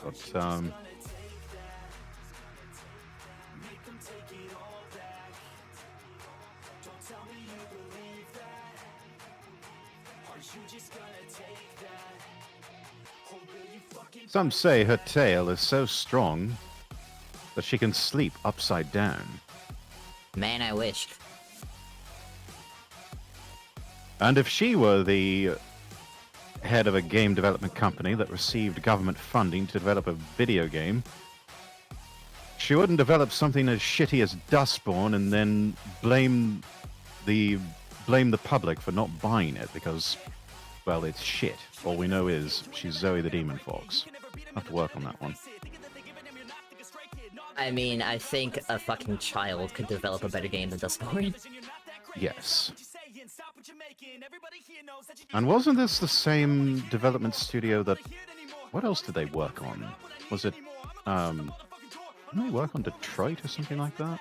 But some say her tail is so strong that she can sleep upside down. Man, I wish. And if she were the head of a game development company that received government funding to develop a video game, she wouldn't develop something as shitty as Dustborn and then blame the public for not buying it because, well, it's shit. All we know is she's Zoe the Demon Fox. I'll have to work on that one. I mean, I think a fucking child could develop a better game than Dustborn. Yes. And wasn't this the same development studio that... What else did they work on? Was it... didn't they work on Detroit or something like that?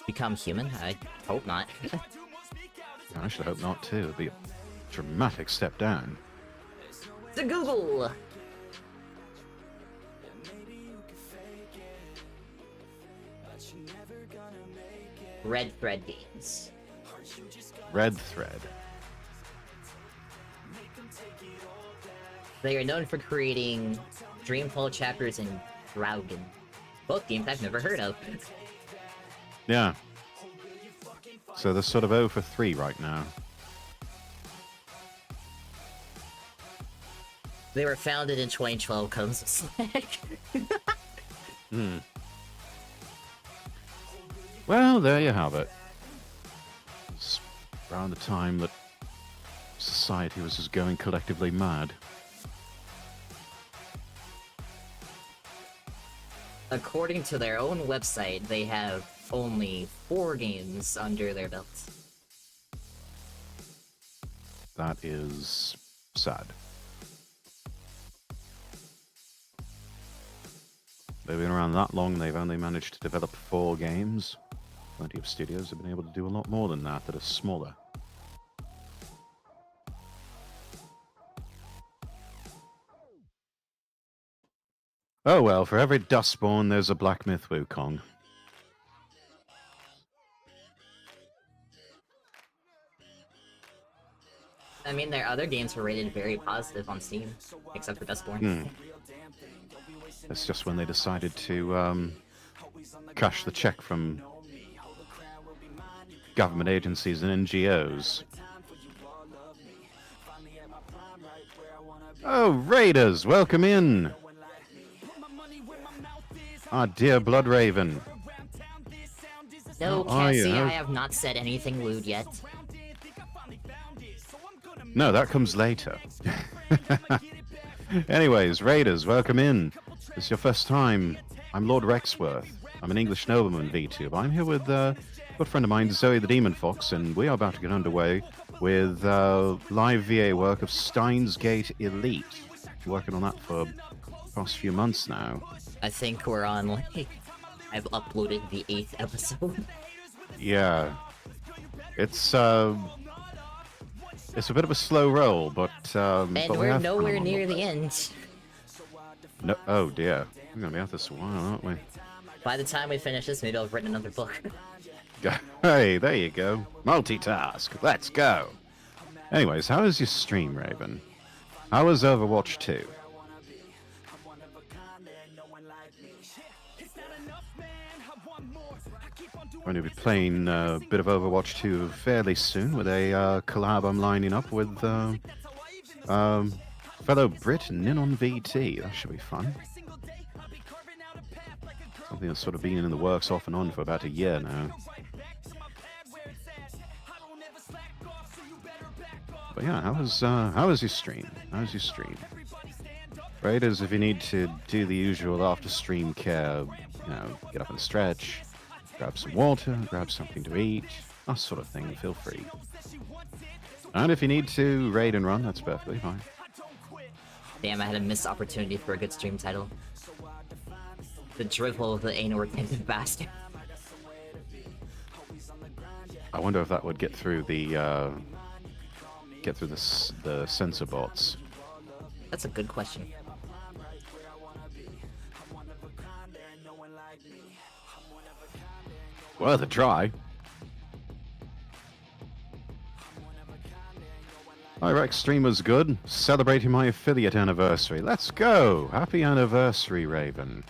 Become Human? I hope not. Yeah, I should hope not too. It'd be a dramatic step down. The Google! Red Thread Games. Red Thread. They are known for creating Dreamfall chapters and Draugen. Both games I've never heard of. Yeah. So they're sort of 0 for 3 right now. They were founded in 2012, comes of Slack. Hmm. Well, there you have it. It's around the time that society was just going collectively mad. According to their own website, they have only 4 games under their belts. That is sad. They've been around that long, they've only managed to develop 4 games. Plenty of studios have been able to do a lot more than that are smaller. Oh well, for every Dustborn, there's a Black Myth Wukong. I mean, their other games were rated very positive on Steam, except for Dustborn. It's just when they decided to cash the check from government agencies and NGOs. Oh, Raiders, welcome in! Our dear Bloodraven. No, Cassie, I have not said anything lewd yet. No, that comes later. Anyways, Raiders, welcome in. This is your first time. I'm Lord Rexworth. I'm an English nobleman VTuber. I'm here with a good friend of mine, Zoe the Demon Fox, and we are about to get underway with live VA work of Stein's Gate Elite. Working on that for the past few months now. I think we're on, like, I've uploaded the 8th episode. Yeah. It's a bit of a slow roll, but and but we're nowhere near the end. No, oh dear. We're gonna be at this a while, aren't we? By the time we finish this, maybe I'll have written another book. Hey, there you go. Multitask. Let's go. Anyways, how is your stream, Raven? How was Overwatch 2? I'm going to be playing a bit of Overwatch 2 fairly soon with a collab I'm lining up with fellow Brit Ninon VT. That should be fun. Something that's sort of been in the works off and on for about a year now. But yeah, how was your stream? How's your stream? Raiders, if you need to do the usual after stream care, you know, get up and stretch, grab some water, grab something to eat, that sort of thing, feel free. And if you need to raid and run, that's perfectly fine. Damn, I had a missed opportunity for a good stream title. The drivel of the anal-retentive bastard. I wonder if that would get through the censor bots. That's a good question. Worth a try. Rex stream was good. Celebrating my affiliate anniversary. Let's go! Happy anniversary, Raven.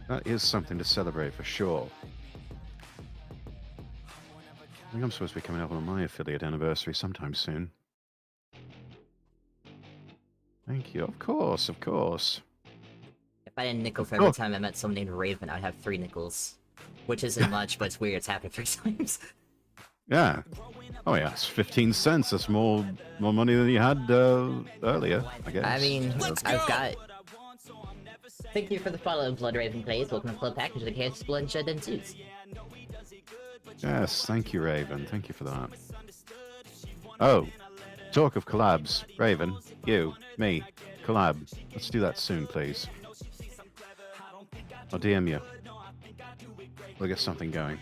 That is something to celebrate for sure. I think I'm supposed to be coming up on my affiliate anniversary sometime soon. Thank you. Of course, of course. If I didn't nickel for every time I met someone named Raven, I'd have 3 nickels. Which isn't much, but it's weird. It's happened 3 times. Yeah. Oh yeah, it's 15 cents. That's more money than you had earlier, I guess. I mean, I've got... Thank you for the follow, Blood Raven Plays. Welcome to the club package of the Chaos Bloodshed ensues. Yes, thank you, Raven. Thank you for that. Oh, talk of collabs. Raven, you, me, collab. Let's do that soon, please. I'll DM you. We'll get something going.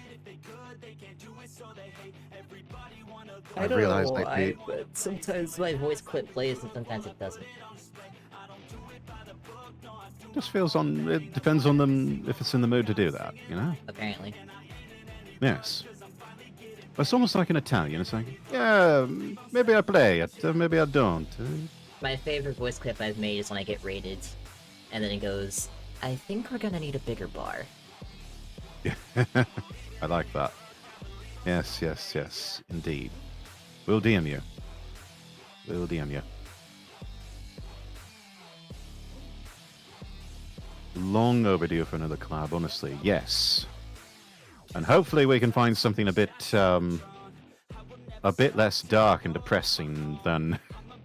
I don't know why, but sometimes my voice clip plays and sometimes it doesn't. Just feels on. It depends on them if it's in the mood to do that, you know? Apparently. Yes. It's almost like an Italian. It's like, yeah, maybe I play it, maybe I don't. My favorite voice clip I've made is when I get raided, and then it goes, I think we're gonna need a bigger bar. I like that. Yes, yes, yes, indeed. We'll DM you. We'll DM you. Long overdue for another collab, honestly. Yes. And hopefully we can find something a bit less dark and depressing than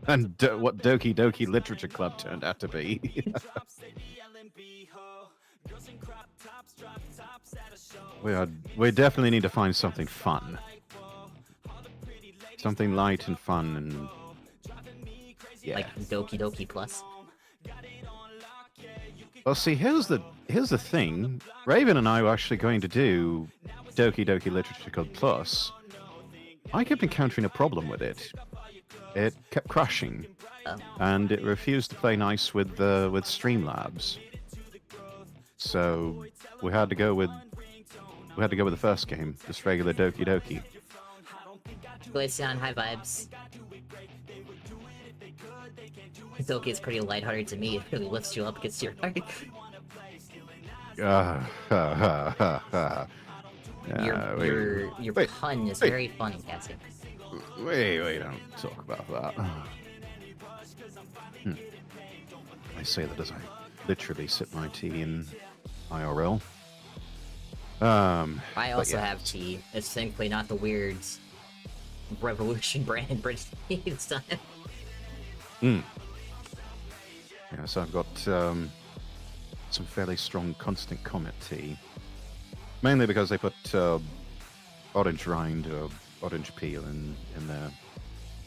what Doki Doki Literature Club turned out to be. We definitely need to find something fun. Something light and fun and... Yeah. Like Doki Doki Plus. Well, see, here's the thing. Raven and I were actually going to do Doki Doki Literature Club Plus. I kept encountering a problem with it. It kept crashing, and it refused to play nice with Streamlabs. So we had to go with the first game, just regular Doki Doki. Glaceon, high vibes. Doki is pretty lighthearted to me. It really lifts you up, gets to your heart. Your pun is very funny, Cassie. Wait, don't talk about that. I say that as I literally sip my tea in IRL. I also have tea. It's thankfully not the weird Revolution brand British tea this time. Yeah, so I've got some fairly strong constant comet tea. Mainly because they put orange rind or orange peel in there.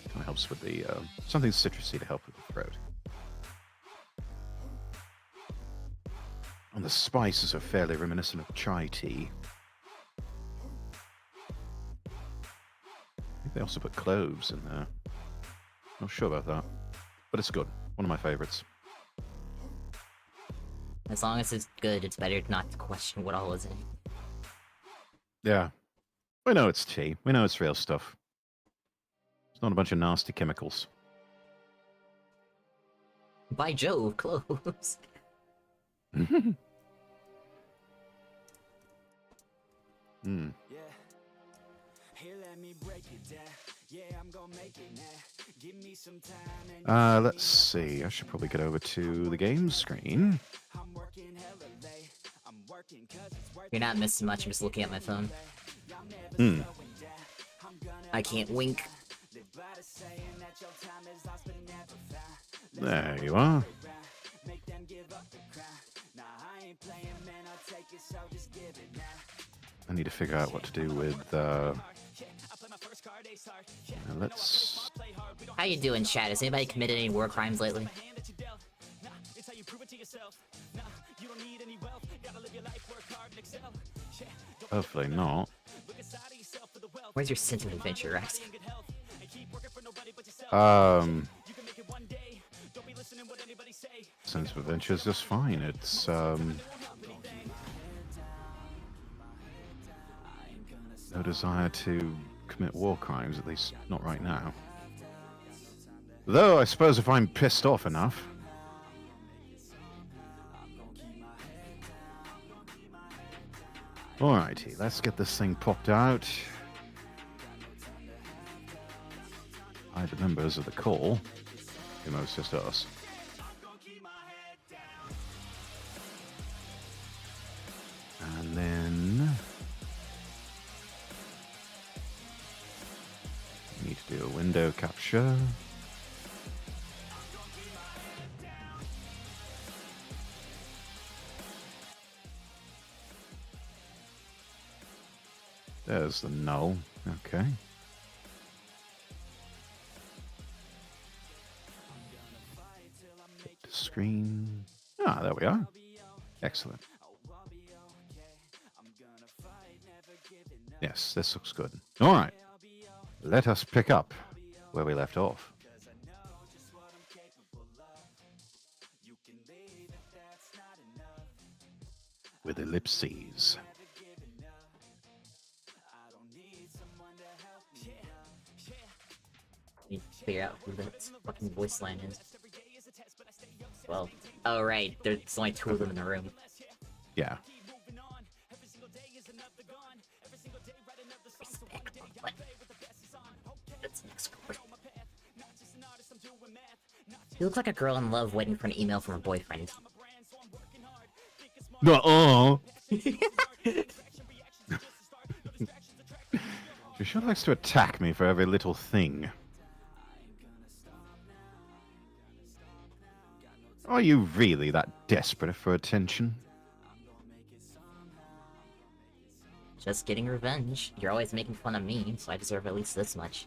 Kind of helps with the something citrusy to help with the throat. And the spices are fairly reminiscent of chai tea. I think they also put cloves in there. Not sure about that, but it's good. One of my favorites. As long as it's good, it's better not to question what all is in it. Yeah. We know it's tea. We know it's real stuff. It's not a bunch of nasty chemicals. By Jove, cloves. Let's see. I should probably get over to the game screen. You're not missing much. I'm just looking at my phone. I can't wink. There you are. I need to figure out what to do with let's... How you doing, chat? Has anybody committed any war crimes lately? Hopefully not. Where's your sense of adventure, Rex? sense of adventure is just fine. It's no desire to commit war crimes, at least not right now. Though I suppose if I'm pissed off enough. Alrighty, let's get this thing popped out. Hide the members of the call. You know, it's just us. And then we need to do a window capture. There's the null. Okay. Screen. Ah, there we are. Excellent. Yes, this looks good. All right. Let us pick up where we left off. With ellipses. Need to figure out who that fucking voice line is. Well, oh right, there's only two of them in the room. Yeah. What? That's next word. You look like a girl in love waiting for an email from her boyfriend. No. She sure likes to attack me for every little thing. Are you really that desperate for attention? Just getting revenge. You're always making fun of me, so I deserve at least this much.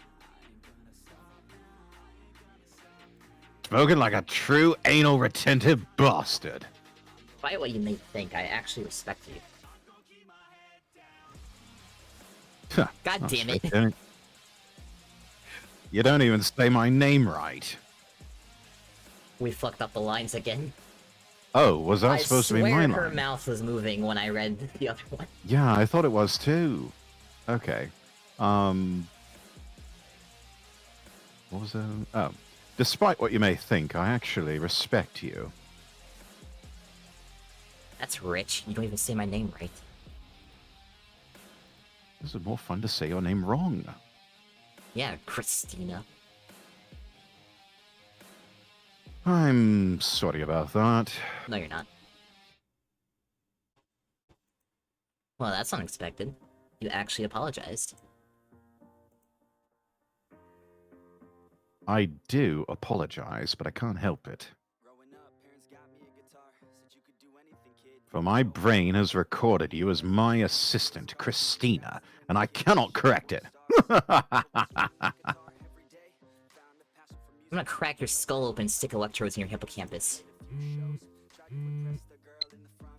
Spoken like a true anal retentive bastard. Despite what you may think, I actually respect you. God damn it. You don't even say my name right. We fucked up the lines again. Oh, was that supposed to be my line? I swear her mouth was moving when I read the other one. Yeah, I thought it was too. Okay. What was that? Oh. Despite what you may think, I actually respect you. That's rich. You don't even say my name right. This is more fun to say your name wrong. Yeah, Christina. I'm sorry about that. No, you're not. Well, that's unexpected. You actually apologized. I do apologize, but I can't help it. For my brain has recorded you as my assistant, Christina, and I cannot correct it. I'm gonna crack your skull open and stick electrodes in your hippocampus.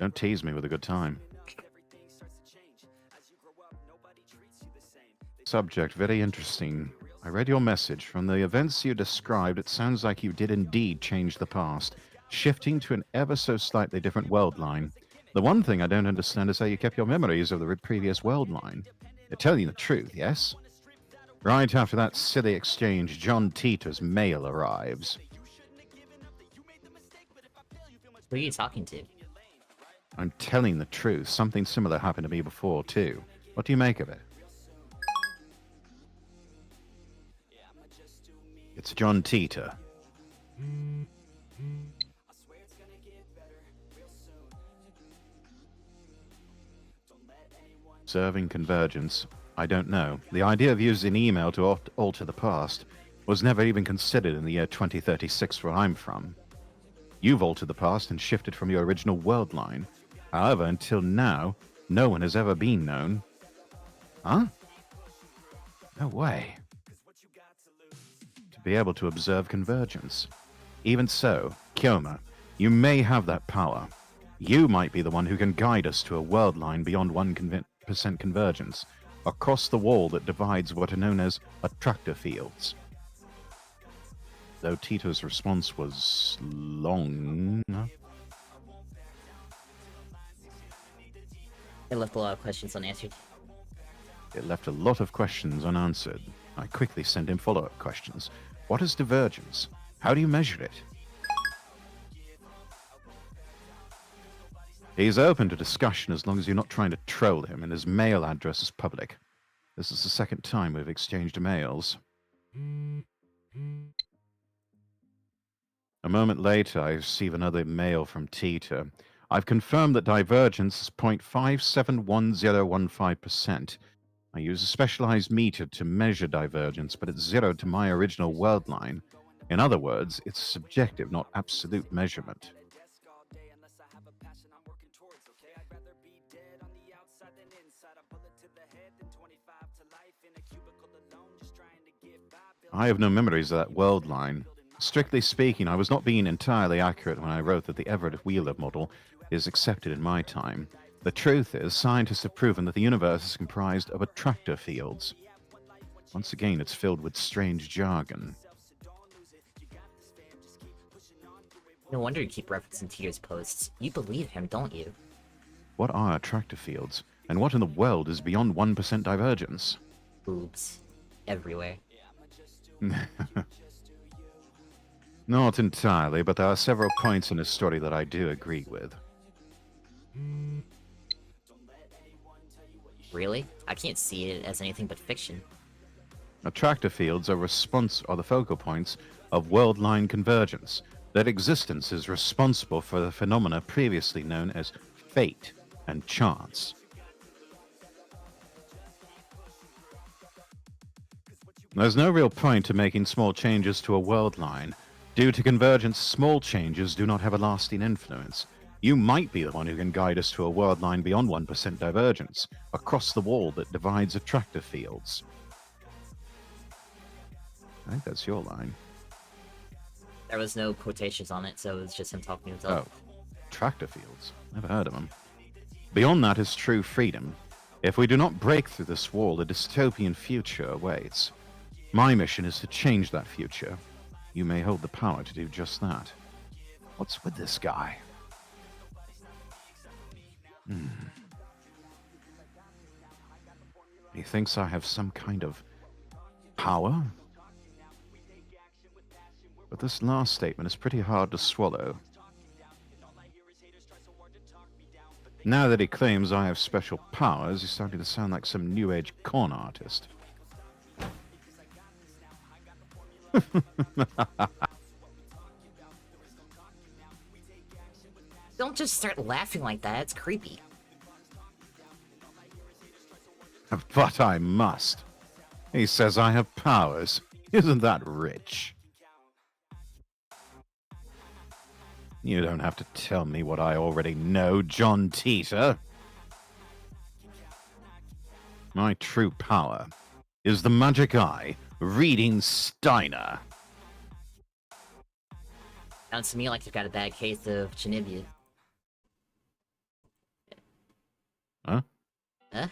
Don't tease me with a good time. Subject, very interesting. I read your message. From the events you described, it sounds like you did indeed change the past, shifting to an ever so slightly different world line. The one thing I don't understand is how you kept your memories of the previous world line. They're telling you the truth, yes? Right after that silly exchange, John Teeter's mail arrives. Who are you talking to? I'm telling the truth. Something similar happened to me before, too. What do you make of it? It's John Teeter. Serving convergence. I don't know. The idea of using email to alter the past was never even considered in the year 2036 where I'm from. You've altered the past and shifted from your original world line. However, until now, no one has ever been known. Huh? No way. To be able to observe convergence. Even so, Kyoma, you may have that power. You might be the one who can guide us to a world line beyond 1% convergence, across the wall that divides what are known as attractor fields. though Tito's response was long. It left a lot of questions unanswered. It left a lot of questions unanswered. I quickly sent him follow-up questions. What is divergence? How do you measure it? He's open to discussion as long as you're not trying to troll him, and his mail address is public. This is the second time we've exchanged mails. A moment later, I receive another mail from Tita. I've confirmed that divergence is 0.571015%. I use a specialized meter to measure divergence, but it's zero to my original world line. In other words, it's subjective, not absolute measurement. I have no memories of that world line. Strictly speaking, I was not being entirely accurate when I wrote that the Everett Wheeler model is accepted in my time. The truth is, scientists have proven that the universe is comprised of attractor fields. Once again, it's filled with strange jargon. No wonder you keep referencing Tito's posts. You believe him, don't you? What are attractor fields? And what in the world is beyond 1% divergence? Boobs. Everywhere. Not entirely, but there are several points in his story that I do agree with. Really? I can't see it as anything but fiction. Attractor fields are the focal points of world-line convergence. Their existence is responsible for the phenomena previously known as fate and chance. There's no real point to making small changes to a world line. Due to convergence, small changes do not have a lasting influence. You might be the one who can guide us to a world line beyond 1% divergence, across the wall that divides attractor fields. I think that's your line. There was no quotations on it, so it was just him talking to himself. Oh, attractor fields. Never heard of them. Beyond that is true freedom. If we do not break through this wall, a dystopian future awaits. My mission is to change that future. You may hold the power to do just that. What's with this guy? He thinks I have some kind of power? But this last statement is pretty hard to swallow. Now that he claims I have special powers, he's starting to sound like some new age con artist. Don't just start laughing like that, it's creepy. But I must. He says I have powers. Isn't that rich? You don't have to tell me what I already know, John Tita. My true power is the magic eye reading Steiner. Sounds to me like you've got a bad case of Chinibia. Huh? Huh?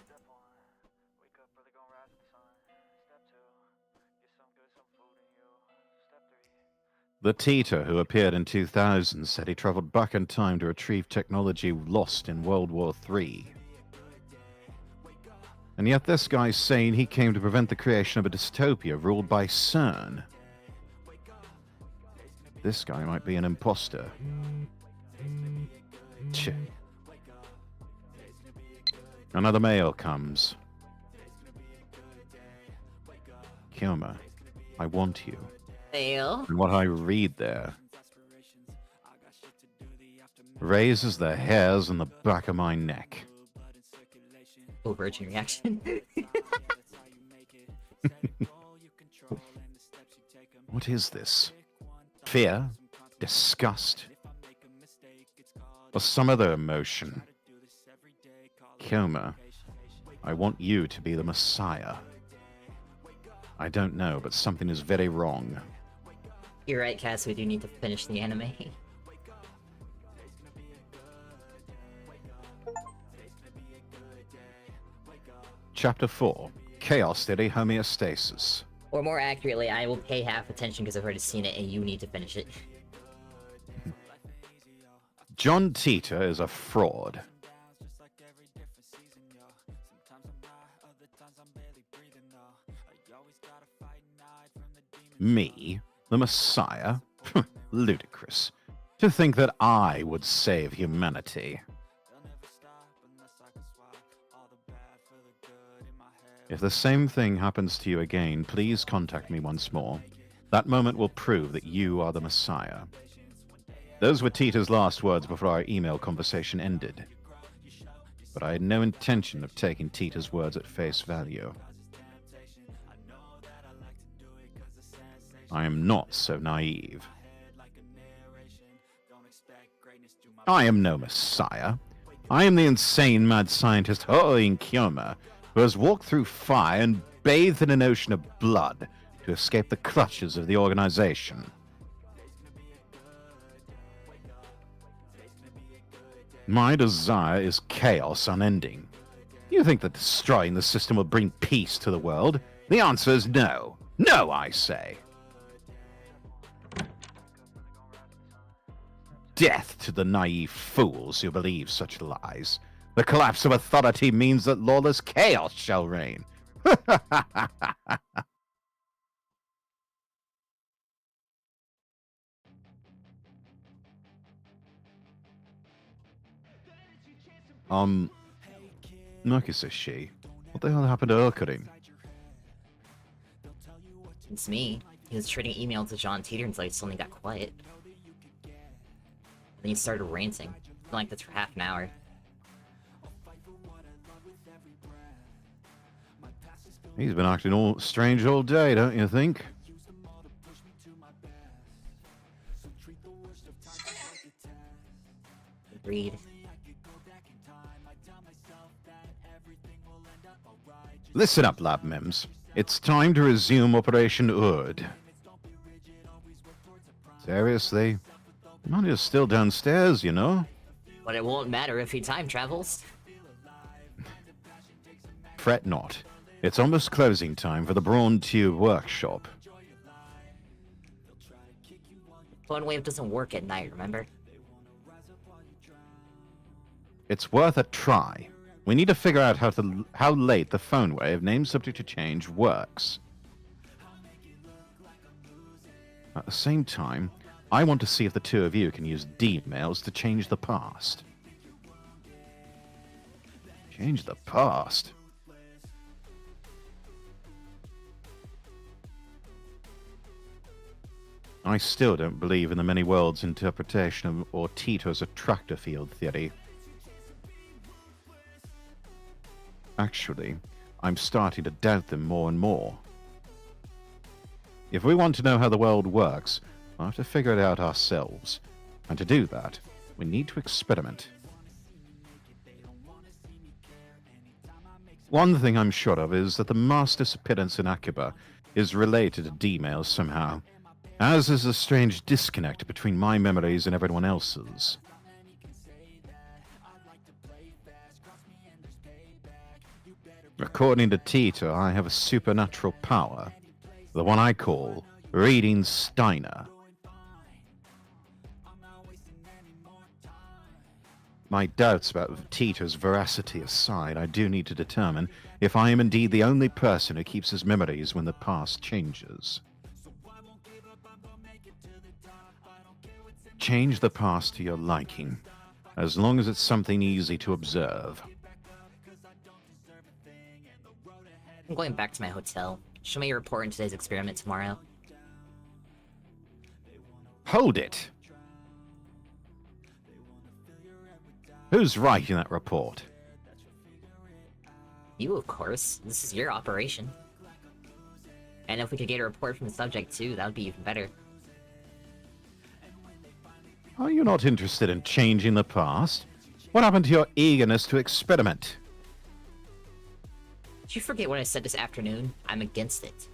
The Tita who appeared in 2000 said he traveled back in time to retrieve technology lost in World War III. And yet this guy's saying he came to prevent the creation of a dystopia ruled by CERN. This guy might be an imposter. Tch. Another mail comes. Kilmer, I want you. Mail? And what I read there raises the hairs on the back of my neck. Oh, virgin reaction. What is this? Fear? Disgust? Or some other emotion? Kilmer, I want you to be the Messiah. I don't know, but something is very wrong. You're right, Cass, we do need to finish the anime. Chapter 4. Chaos Theory Homeostasis. Or more accurately, I will pay half attention because I've already seen it and you need to finish it. John Titor is a fraud. Me, the Messiah? Ludicrous. To think that I would save humanity. If the same thing happens to you again, please contact me once more. That moment will prove that you are the Messiah. Those were Titor's last words before our email conversation ended. But I had no intention of taking Titor's words at face value. I am not so naive. I am no Messiah. I am the insane mad scientist Hoinkyoma, who has walked through fire and bathed in an ocean of blood to escape the clutches of the organization. My desire is chaos unending. You think that destroying the system will bring peace to the world? The answer is no. No, I say. Death to the naive fools who believe such lies. The collapse of authority means that lawless chaos shall reign. Moeka, says she. What the hell happened to Urkudin? It's me. He was trading emails to John Titor until he suddenly got quiet. Then he started ranting. For like this for half an hour. He's been acting all strange all day, don't you think? Agreed. Listen up, Lab Mims. It's time to resume Operation Urd. Seriously? Nadia's still downstairs, you know? But it won't matter if he time travels. Fret not. It's almost closing time for the Brawn Tube workshop. Phone wave doesn't work at night, remember? It's worth a try. We need to figure out how late the phone wave, name subject to change, works. At the same time, I want to see if the two of you can use D-mails to change the past. Change the past? I still don't believe in the many worlds interpretation of or Titor's attractor field theory. Actually, I'm starting to doubt them more and more. If we want to know how the world works, we'll have to figure it out ourselves. And to do that, we need to experiment. One thing I'm sure of is that the mass disappearance in Akiba is related to D-mails somehow, as is a strange disconnect between my memories and everyone else's. According to Titor, I have a supernatural power, the one I call reading Steiner. My doubts about Titor's veracity aside, I do need to determine if I am indeed the only person who keeps his memories when the past changes. Change the past to your liking, as long as it's something easy to observe. I'm going back to my hotel. Show me a report on today's experiment tomorrow. Hold it! Who's writing that report? You, of course. This is your operation. And if we could get a report from the subject too, that would be even better. Are you not interested in changing the past? What happened to your eagerness to experiment? Did you forget what I said this afternoon? I'm against it.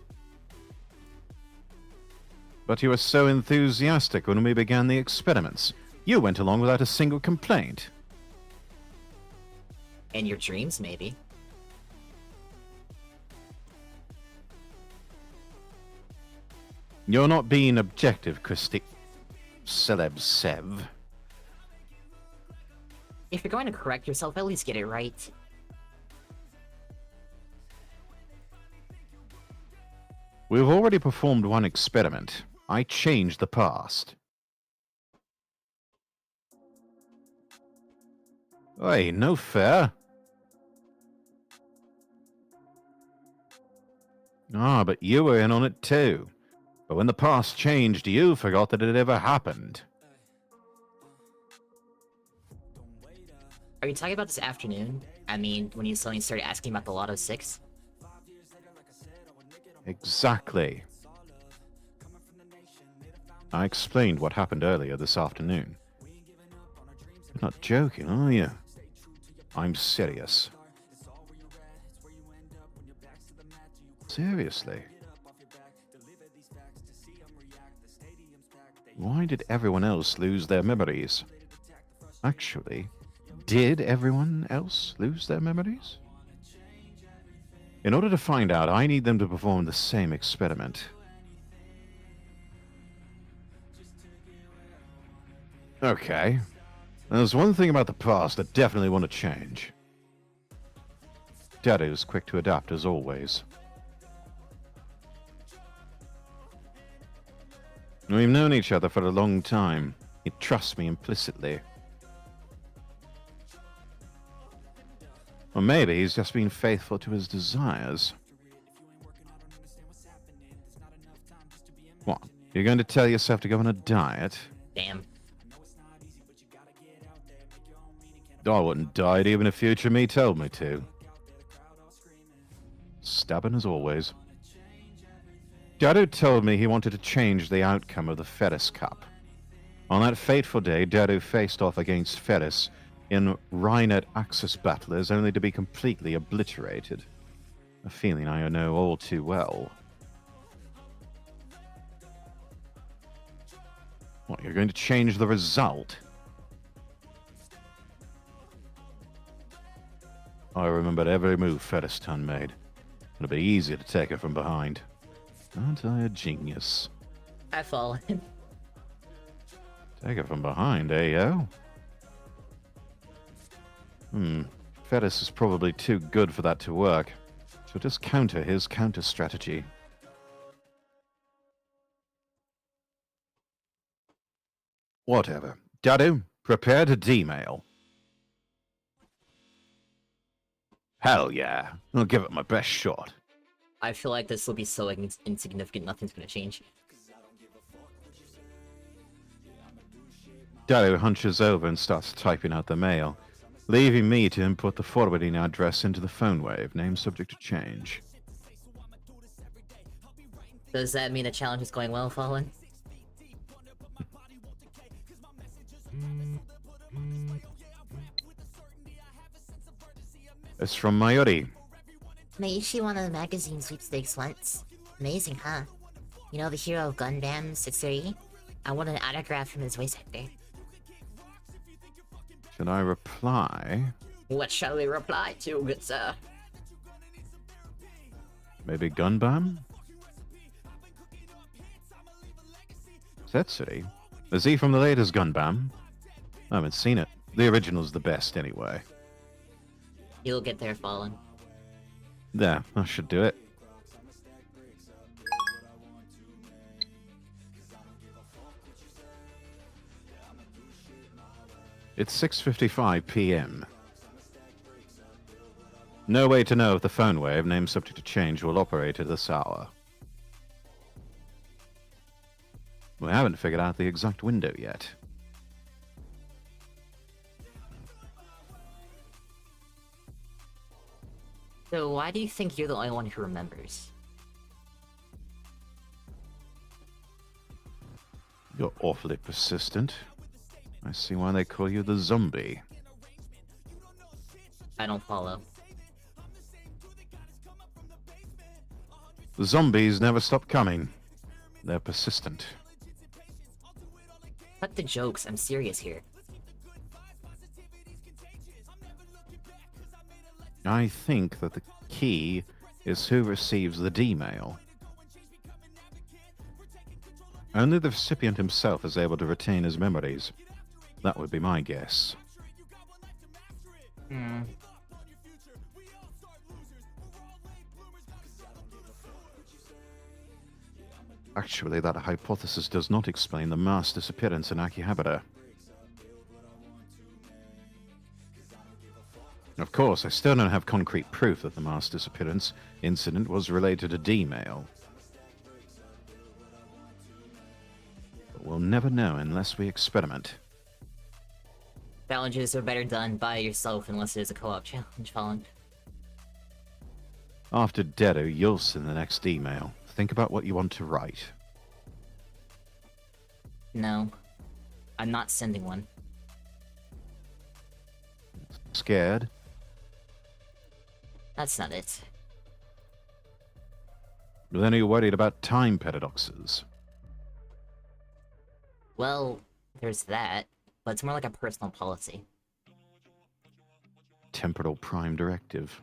But you were so enthusiastic when we began the experiments. You went along without a single complaint. In your dreams, maybe. You're not being objective, Christy. Celeb Sev. If you're going to correct yourself, at least get it right. We've already performed one experiment. I changed the past. Hey, no fair. Ah, but you were in on it too. But when the past changed, you forgot that it ever happened. Are you talking about this afternoon? I mean, when you suddenly started asking about the Lotto 6? Exactly. I explained what happened earlier this afternoon. You're not joking, are you? I'm serious. Seriously? Why did everyone else lose their memories? Actually, did everyone else lose their memories? In order to find out, I need them to perform the same experiment. Okay. There's one thing about the past I definitely want to change. Daddy's quick to adapt as always. We've known each other for a long time. He trusts me implicitly. Or maybe he's just been faithful to his desires. What? You're going to tell yourself to go on a diet? Damn. I wouldn't diet even if future me told me to. Stubborn as always. Dadu told me he wanted to change the outcome of the Ferris Cup. On that fateful day, Dadu faced off against Ferris in Rhinet Axis battlers only to be completely obliterated. A feeling I know all too well. What, you're going to change the result? I remembered every move Featherston made. It'll be easier to take her from behind. Aren't I a genius? I've fallen. Take her from behind, eh, yo? Fettis is probably too good for that to work. So just counter his counter strategy. Whatever. Dadu, prepare to D-mail. Hell yeah. I'll give it my best shot. I feel like this will be so insignificant, nothing's gonna change. Dadu hunches over and starts typing out the mail, leaving me to input the forwarding address into the phone wave, name subject to change. Does that mean the challenge is going well, Fallen? It's from Mayuri. Meishi won a magazine sweepstakes once. Amazing, huh? You know the hero of Gundam 630? I won an autograph from his voice actor. Should I reply? What shall we reply to, good sir? Maybe Gunbam? Setsuri? Is he from the latest Gunbam? I haven't seen it. The original's the best anyway. You'll get there, Fallen. There, that should do it. It's 6:55 p.m. No way to know if the phone wave, name subject to change, will operate at this hour. We haven't figured out the exact window yet. So why do you think you're the only one who remembers? You're awfully persistent. I see why they call you the zombie. I don't follow. The zombies never stop coming. They're persistent. Cut the jokes, I'm serious here. I think that the key is who receives the D-mail. Only the recipient himself is able to retain his memories. That would be my guess. Hmm. Actually, that hypothesis does not explain the mass disappearance in Akihabara. Of course, I still don't have concrete proof that the mass disappearance incident was related to D-mail. But we'll never know unless we experiment. Challenges are better done by yourself unless there's a co-op challenge following. After Deru, you'll send the next email. Think about what you want to write. No. I'm not sending one. Scared? That's not it. Then are you worried about time paradoxes? Well, there's that, but it's more like a personal policy. Temporal Prime Directive.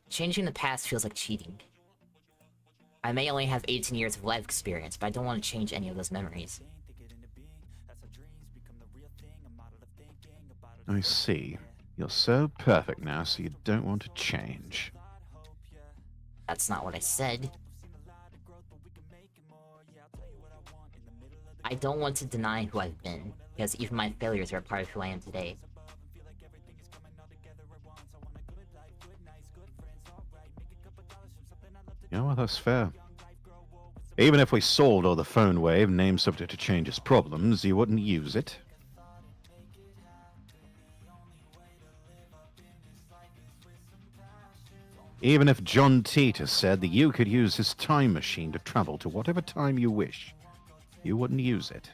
Changing the past feels like cheating. I may only have 18 years of life experience, but I don't want to change any of those memories. I see. You're so perfect now, so you don't want to change. That's not what I said. I don't want to deny who I've been, because even my failures are a part of who I am today. Yeah, well, that's fair. Even if we solved all the phone wave, name subject to changes problems, you wouldn't use it. Even if John Titus said that you could use his time machine to travel to whatever time you wish, you wouldn't use it.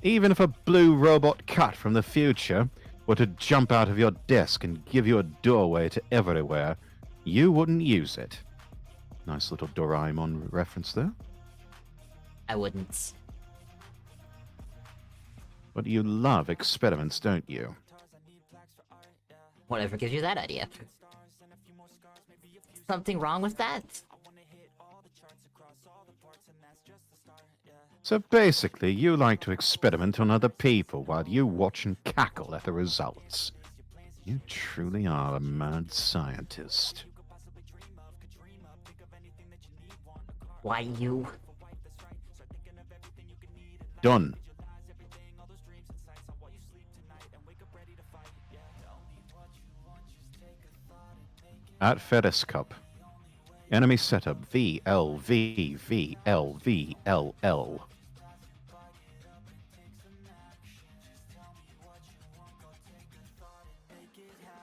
Even if a blue robot cat from the future were to jump out of your desk and give you a doorway to everywhere, you wouldn't use it. Nice little Doraemon reference there. I wouldn't. But you love experiments, don't you? Whatever gives you that idea. Something wrong with that? So basically, you like to experiment on other people while you watch and cackle at the results. You truly are a mad scientist. Why you? Done. At Ferris Cup. Enemy setup VLVVLVLL.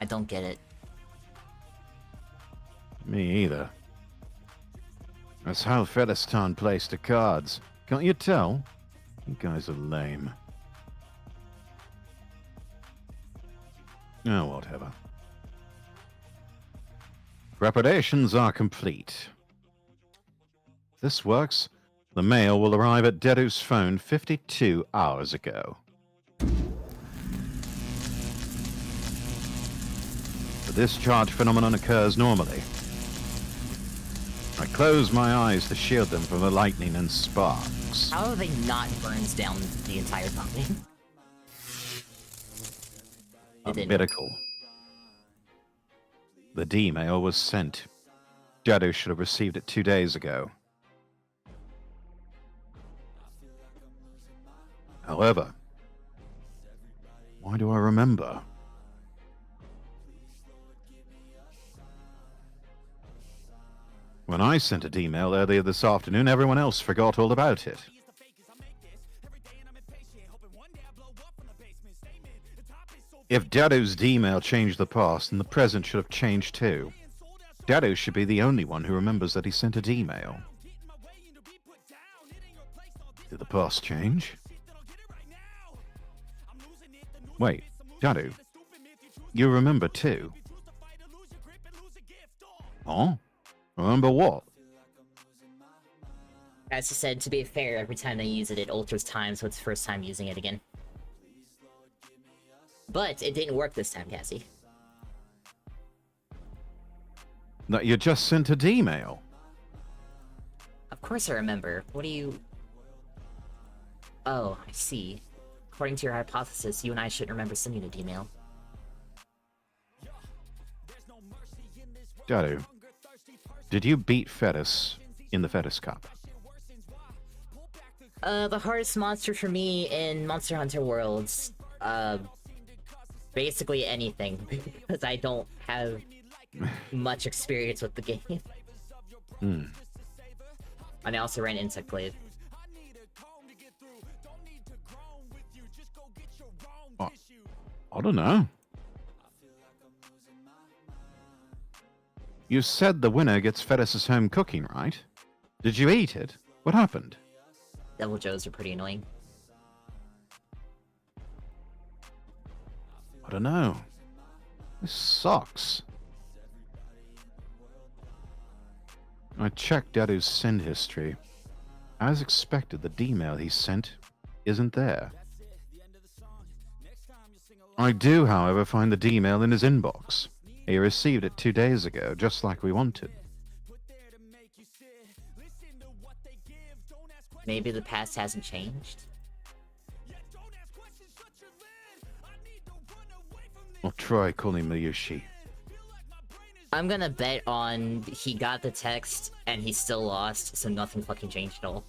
I don't get it. Me either. That's how Featherston plays the cards. Can't you tell? You guys are lame. Oh, whatever. Preparations are complete. If this works, the mail will arrive at Deru's phone 52 hours ago. The discharge phenomenon occurs normally. I close my eyes to shield them from the lightning and sparks. How have they not burns down the entire building? A It didn't. miracle. The D-mail was sent. Deru should have received it 2 days ago. However, why do I remember? When I sent a D-mail earlier this afternoon, everyone else forgot all about it. If Deru's D-mail changed the past, then the present should have changed too. Deru should be the only one who remembers that he sent a D-mail. Did the past change? Wait, Deru, you remember too? Huh? Remember what? As I said, to be fair, every time they use it, it alters time, so it's the first time using it again. But it didn't work this time, Cassie. That you just sent a D-mail? Of course I remember. What do you... Oh, I see. According to your hypothesis, you and I shouldn't remember sending an email. Dadu, did you beat Fetus in the Fetus Cup? The hardest monster for me in Monster Hunter Worlds, basically anything, because I don't have much experience with the game. Hmm. And I also ran Insect Glaive. I don't know. You said the winner gets Fetus's home cooking, right? Did you eat it? What happened? Devil Joes are pretty annoying. I don't know. This sucks. I checked Dadu's send history. As expected, the D-mail he sent isn't there. I do, however, find the D-mail in his inbox. He received it 2 days ago, just like we wanted. Maybe the past hasn't changed? I'll try calling Mayushi. I'm gonna bet on he got the text and he still lost, so nothing fucking changed at all.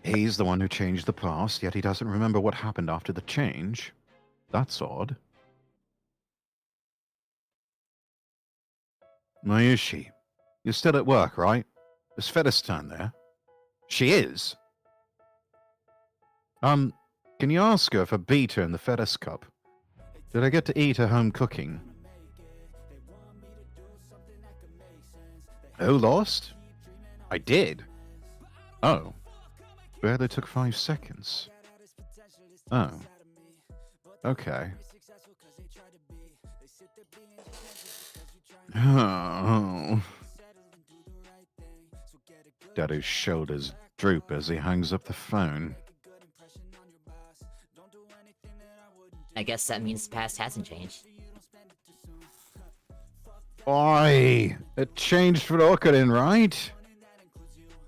He's the one who changed the past, yet he doesn't remember what happened after the change. That's odd. Mayushi, you're still at work, right? Is Fetus turn there? She is? Can you ask her if I beat her in the Fetus Cup? Did I get to eat her home cooking? Who lost? I did. Oh. Barely took 5 seconds. Oh. Okay. Oh. Dadu's shoulders droop as he hangs up the phone. I guess that means the past hasn't changed. Oi! It changed for Okarin, right?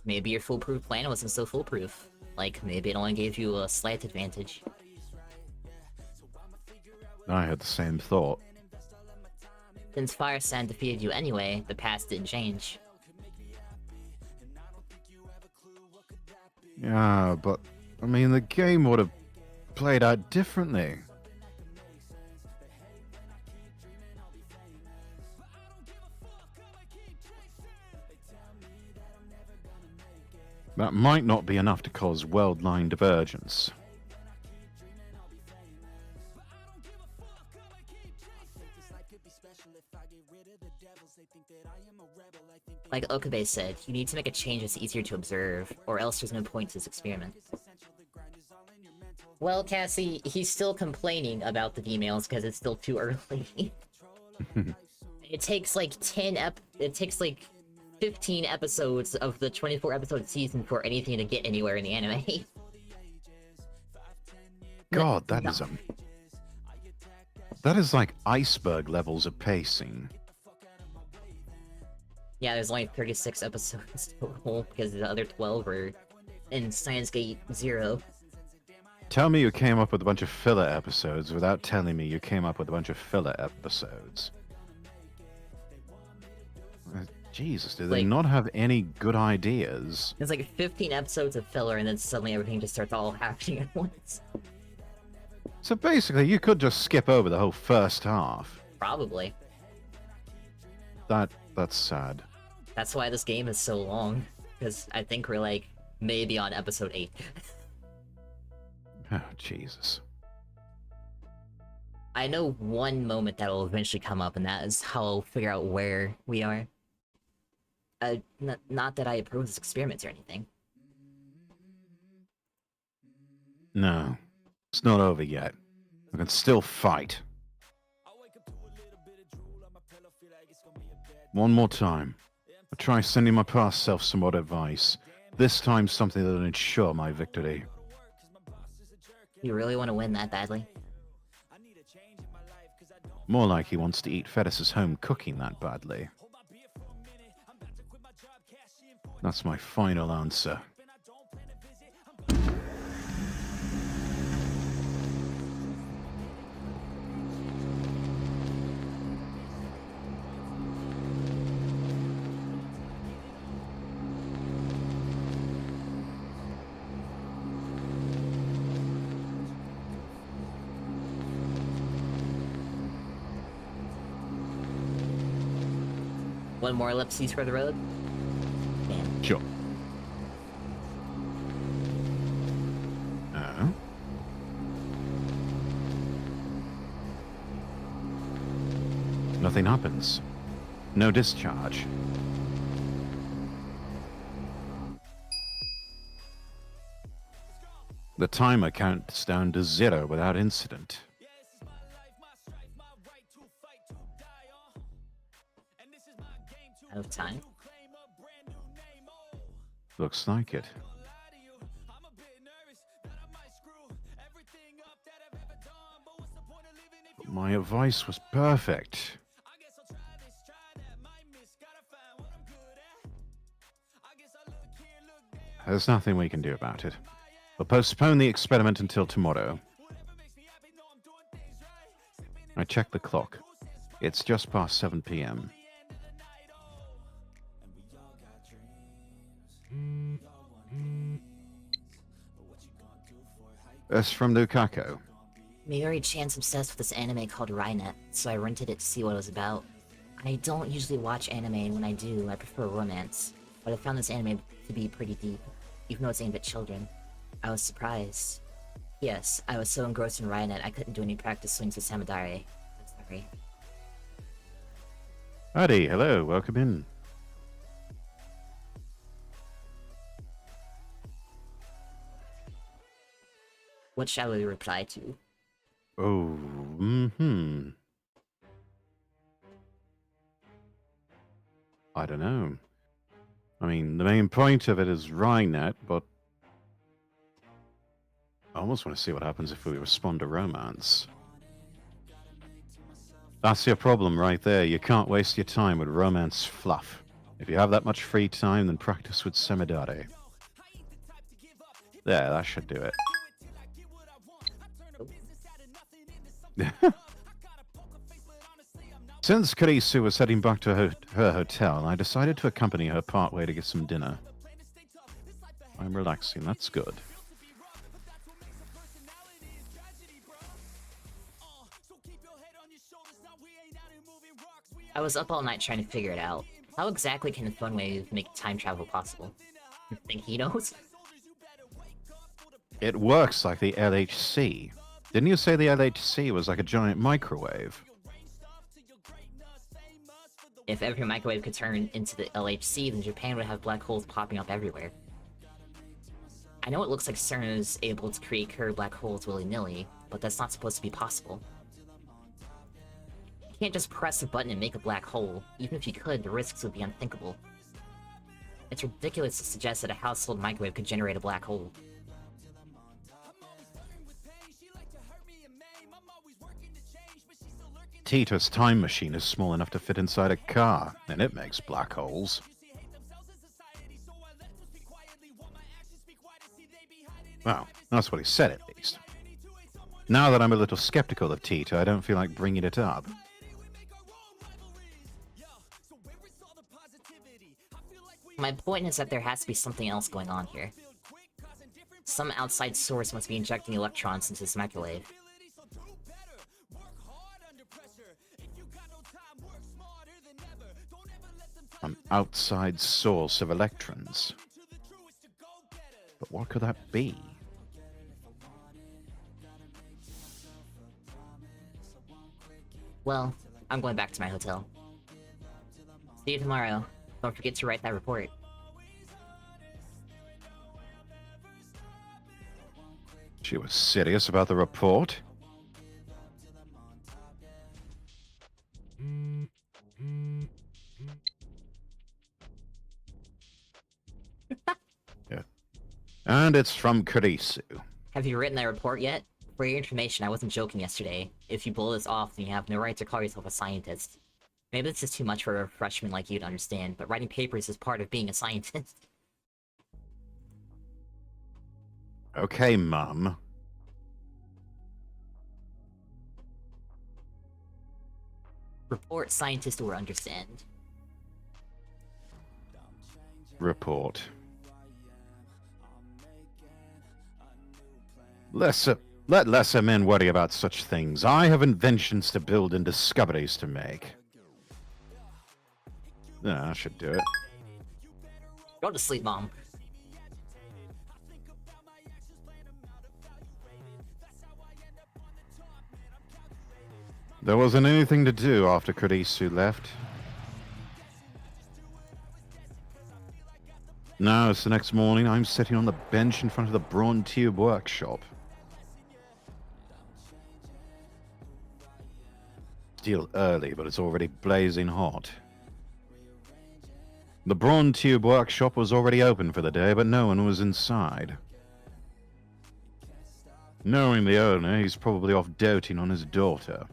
Maybe your foolproof plan wasn't so foolproof. Like, maybe it only gave you a slight advantage. I had the same thought. Since Fire Sand defeated you anyway, the past didn't change. Yeah, but, I mean, the game would have played out differently. That might not be enough to cause world line divergence. Like Okabe said, you need to make a change that's easier to observe, or else there's no point to this experiment. Well, Cassie, he's still complaining about the emails because it's still too early. It takes like 15 episodes of the 24-episode season for anything to get anywhere in the anime. God, that is like iceberg levels of pacing. Yeah, there's only 36 episodes total because the other 12 are in Science Gate 0. Tell me you came up with a bunch of filler episodes without telling me you came up with a bunch of filler episodes. Jesus, do they not have any good ideas? There's like 15 episodes of filler and then suddenly everything just starts all happening at once. So basically, you could just skip over the whole first half. Probably. That's sad. That's why this game is so long. Because I think we're like, maybe on episode 8. Oh, Jesus. I know one moment that will eventually come up, and that is how I'll figure out where we are. Not that I approve this experiment or anything. No. It's not over yet. We can still fight. One more time. I'll try sending my past self some more advice. This time something that'll ensure my victory. You really want to win that badly? More like he wants to eat Fedus's home cooking that badly. That's my final answer. One more ellipses for the road. Damn. Sure. Nothing happens. No discharge. The timer counts down to 0 without incident. Out of time. Looks like it. My advice was perfect. There's nothing we can do about it. We'll postpone the experiment until tomorrow. I checked the clock. It's just past 7 p.m. That's from Lukaku. Mayuri Chan's obsessed with this anime called Rynet, so I rented it to see what it was about. I don't usually watch anime, and when I do, I prefer romance. But I found this anime to be pretty deep, even though it's aimed at children. I was surprised. Yes, I was so engrossed in Rynet I couldn't do any practice swings with Samadare. I'm sorry. Howdy, hello, welcome in. What shall we reply to? Oh, I don't know. I mean, the main point of it is Rynet, but I almost want to see what happens if we respond to romance. That's your problem right there. You can't waste your time with romance fluff. If you have that much free time, then practice with Semidare. There, that should do it. Since Karisu was heading back to her hotel, I decided to accompany her partway to get some dinner. I'm relaxing, that's good. I was up all night trying to figure it out. How exactly can the phone wave make time travel possible? Think he knows? It works like the LHC. Didn't you say the LHC was like a giant microwave? If every microwave could turn into the LHC, then Japan would have black holes popping up everywhere. I know it looks like CERN is able to create curved black holes willy-nilly, but that's not supposed to be possible. You can't just press a button and make a black hole. Even if you could, the risks would be unthinkable. It's ridiculous to suggest that a household microwave could generate a black hole. Tita's time machine is small enough to fit inside a car, and it makes black holes. Well, that's what he said at least. Now that I'm a little skeptical of Tita, I don't feel like bringing it up. My point is that there has to be something else going on here. Some outside source must be injecting electrons into this microwave. An outside source of electrons. But what could that be? Well, I'm going back to my hotel. See you tomorrow. Don't forget to write that report. She was serious about the report? Yeah. And it's from Karisu. Have you written that report yet? For your information, I wasn't joking yesterday. If you blow this off, then you have no right to call yourself a scientist. Maybe this is too much for a freshman like you to understand, but writing papers is part of being a scientist. Okay, Mum. Report scientist or understand. Report. Let lesser men worry about such things. I have inventions to build and discoveries to make. I should do it. Go to sleep, Mom. There wasn't anything to do after Kurisu left. Now it's the next morning. I'm sitting on the bench in front of the Brawn Tube workshop. Still early, but it's already blazing hot. The Brawn Tube workshop was already open for the day, but no one was inside. Knowing the owner, he's probably off doting on his daughter.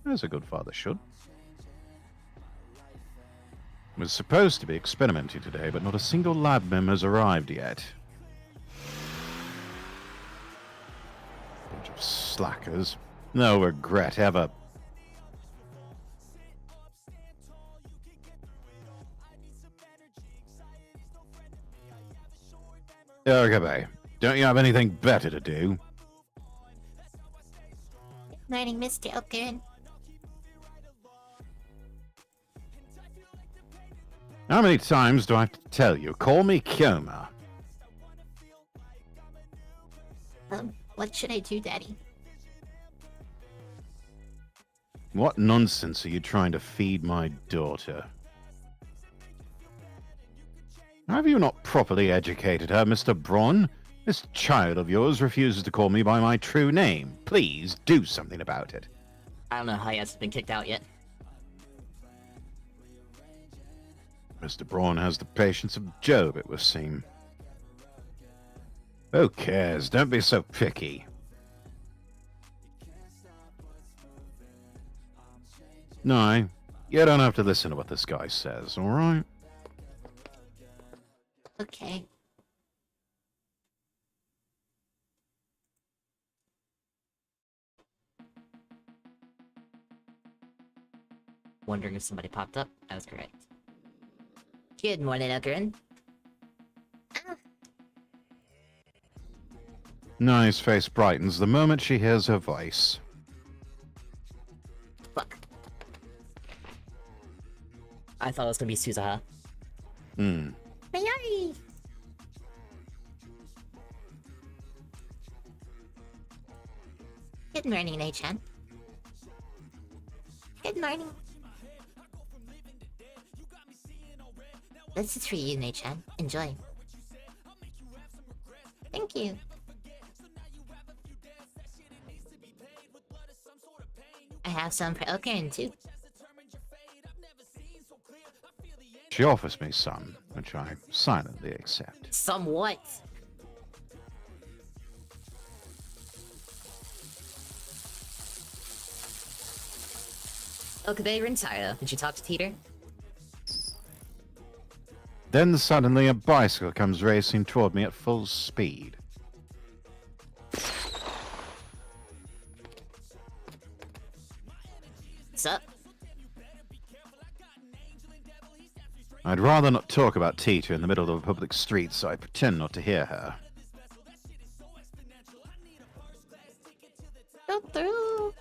As a good father should. Was supposed to be experimenting today, but not a single lab member has arrived yet. Bunch of slackers. No regret ever. Okay, don't you have anything better to do? Morning, Mr. Oakern. How many times do I have to tell you? Call me Kyoma. What should I do, Daddy? What nonsense are you trying to feed my daughter? Have you not properly educated her, Mr. Braun? This child of yours refuses to call me by my true name. Please do something about it. I don't know how he hasn't been kicked out yet. Mr. Braun has the patience of Job, it would seem. Who cares? Don't be so picky. No, you don't have to listen to what this guy says, alright? Okay. Wondering if somebody popped up. I was correct. Good morning, Oakern. Nice face brightens the moment she hears her voice. Fuck. I thought it was gonna be Suzaha. Mayari! Good morning, Nei-chan. Good morning. This is for you, Nei-chan. Enjoy. Thank you. I have some for Oakern, too. She offers me some, which I silently accept. Some what? Okabe Rintaro, did you talk to Teeter? Then suddenly a bicycle comes racing toward me at full speed. What's up? I'd rather not talk about Tita in the middle of a public street, so I pretend not to hear her. Go through.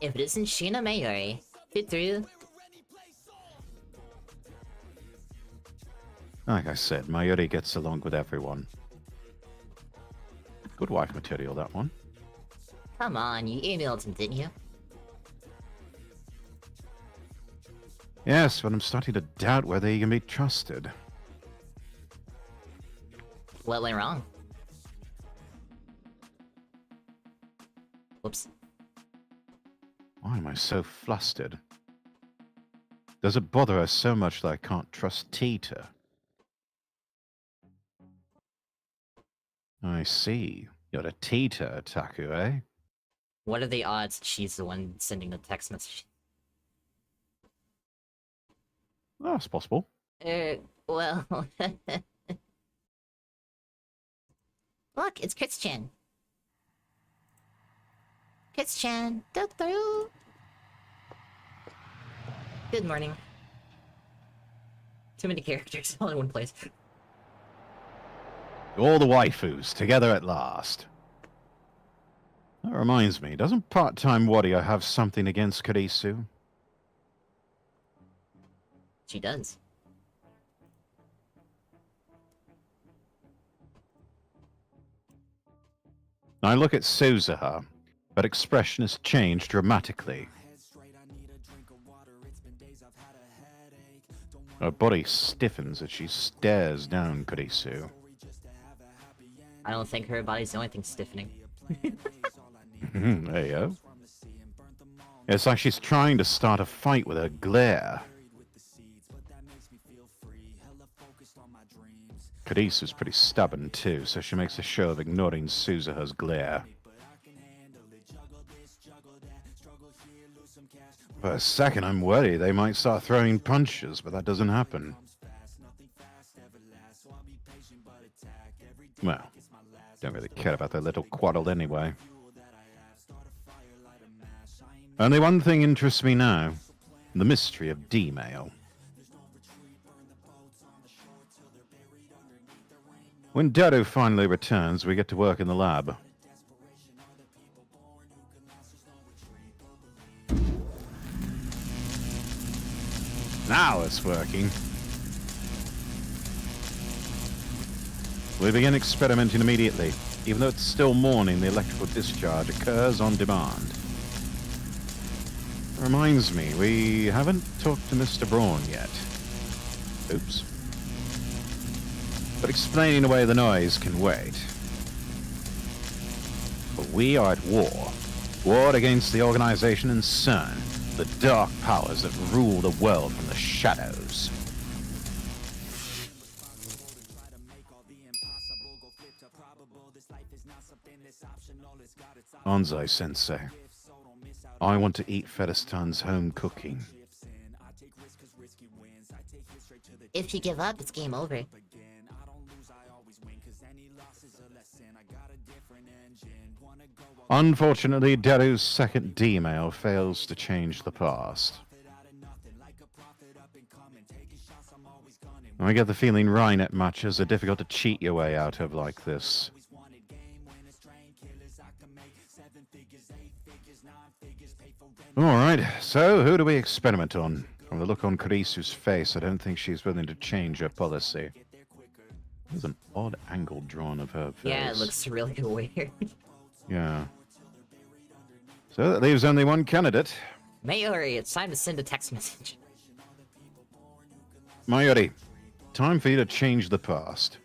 If it isn't Shina Mayuri, get through. Like I said, Mayuri gets along with everyone. Good wife material, that one. Come on, you emailed him, didn't you? Yes, but I'm starting to doubt whether he can be trusted. What went wrong? Whoops. Why am I so flustered? Does it bother her so much that I can't trust Tita? I see. You're a teeter, Taku, eh? What are the odds she's the one sending the text message? Oh, it's possible. Well... Look, it's Kits-chan. Kits-chan. Doo-doo. Good morning. Too many characters all in one place. All the waifus together at last. That reminds me, doesn't part-time warrior have something against Karisu? She does. I look at Suzuha. Her expression has changed dramatically. Her body stiffens as she stares down Kurisu. I don't think her body's the only thing stiffening. There you go. It's like she's trying to start a fight with her glare. Kurisu's pretty stubborn too, so she makes a show of ignoring Suzuha's glare. For a second, I'm worried they might start throwing punches, but that doesn't happen. Well, don't really care about their little quarrel anyway. Only one thing interests me now. The mystery of D-Mail. When Deru finally returns, we get to work in the lab. Now it's working. We begin experimenting immediately. Even though it's still morning, the electrical discharge occurs on demand. Reminds me, we haven't talked to Mr. Braun yet. Oops. But explaining away the noise can wait. But we are at war. War against the organization and CERN, the dark powers that rule the world from the shadows. Anzai-sensei, I want to eat Fedastan's home cooking. If you give up, it's game over. Unfortunately, Deru's second D-mail fails to change the past. I get the feeling Rhinet matches are difficult to cheat your way out of like this. Alright, so who do we experiment on? From the look on Kurisu's face, I don't think she's willing to change her policy. There's an odd angle drawn of her face. Yeah, it looks really weird. Yeah. So that leaves only one candidate. Mayuri, it's time to send a text message. Mayuri, time for you to change the past.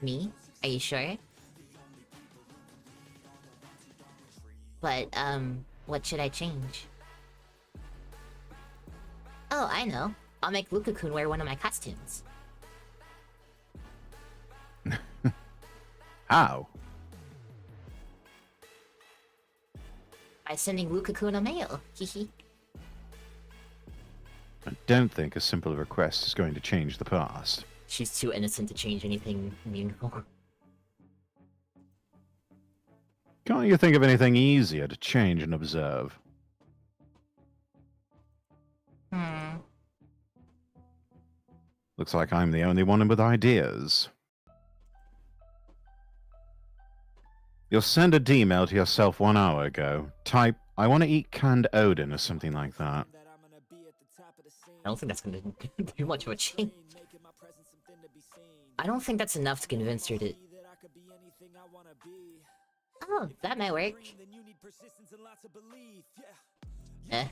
Me? Are you sure? But, what should I change? Oh, I know. I'll make Luka-kun wear one of my costumes. How? By sending Luka-kun a mail. Hehe. I don't think a simple request is going to change the past. She's too innocent to change anything meaningful. Can't you think of anything easier to change and observe? Looks like I'm the only one with ideas. You'll send a D-mail to yourself 1 hour ago. Type, I want to eat canned Odin or something like that. I don't think that's gonna do much of a change. I don't think that's enough to convince her to... Oh, that might work. Eh.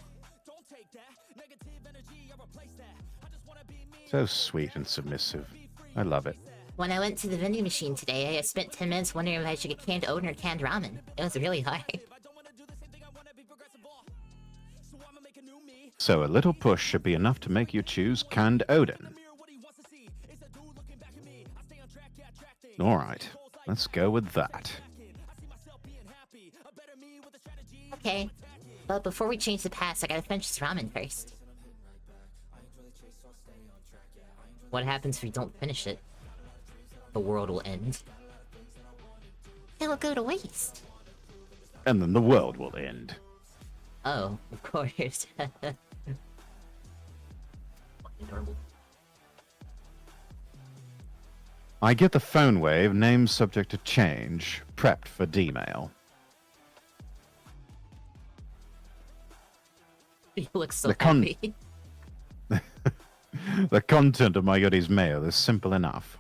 So sweet and submissive. I love it. When I went to the vending machine today, I spent 10 minutes wondering if I should get canned Odin or canned ramen. It was really hard. So a little push should be enough to make you choose canned Odin. Alright, let's go with that. Okay. But before we change the past, I gotta finish this ramen first. What happens if you don't finish it? The world will end. It will go to waste. And then the world will end. Oh, of course. Adorable. I get the phone wave, name subject to change, prepped for D-mail. You look so The con- happy. The content of my Yodi's mail is simple enough.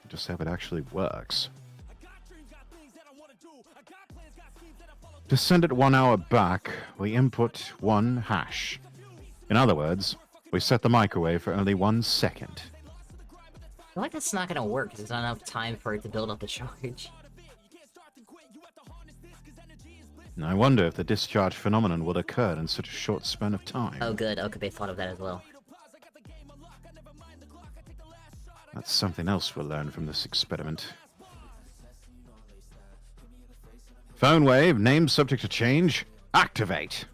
Just hope it actually works. To send it 1 hour back, we input 1 hash. In other words, we set the microwave for only 1 second. I feel like that's not gonna work because there's not enough time for it to build up the charge. And I wonder if the discharge phenomenon would occur in such a short span of time. Oh good, okay, they thought of that as well. That's something else we'll learn from this experiment. Phone wave, name subject to change, activate.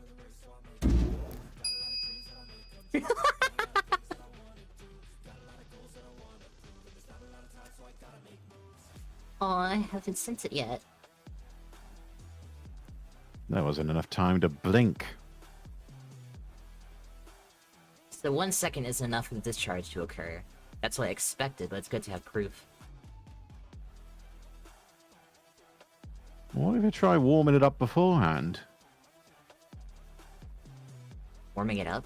Oh, I haven't sent it yet. There wasn't enough time to blink. So 1 second isn't enough for the discharge to occur. That's what I expected, but it's good to have proof. What if you try warming it up beforehand? Warming it up?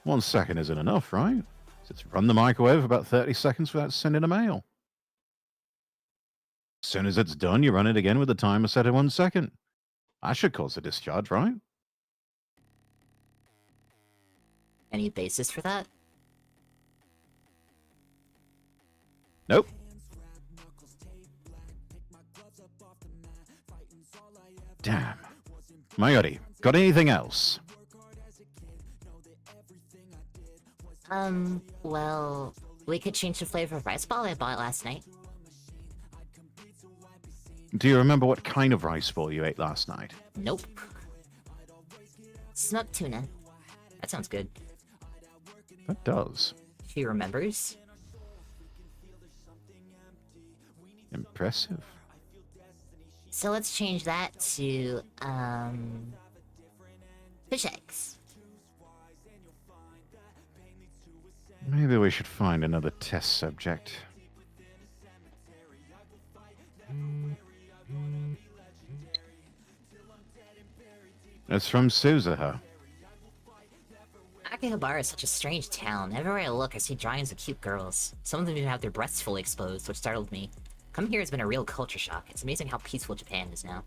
1 second isn't enough, right? Just run the microwave for about 30 seconds without sending a mail. As soon as it's done, you run it again with the timer set at 1 second. That should cause a discharge, right? Any basis for that? Nope. Damn. Mayori, got anything else? Well, we could change the flavor of rice ball I bought last night. Do you remember what kind of rice ball you ate last night? Nope. Smoked tuna. That sounds good. That does. She remembers. Impressive. So let's change that to, fish eggs. Maybe we should find another test subject. It's from Suzuha. Akihabara is such a strange town. Everywhere I look, I see drawings of cute girls. Some of them even have their breasts fully exposed, which startled me. Coming here has been a real culture shock. It's amazing how peaceful Japan is now.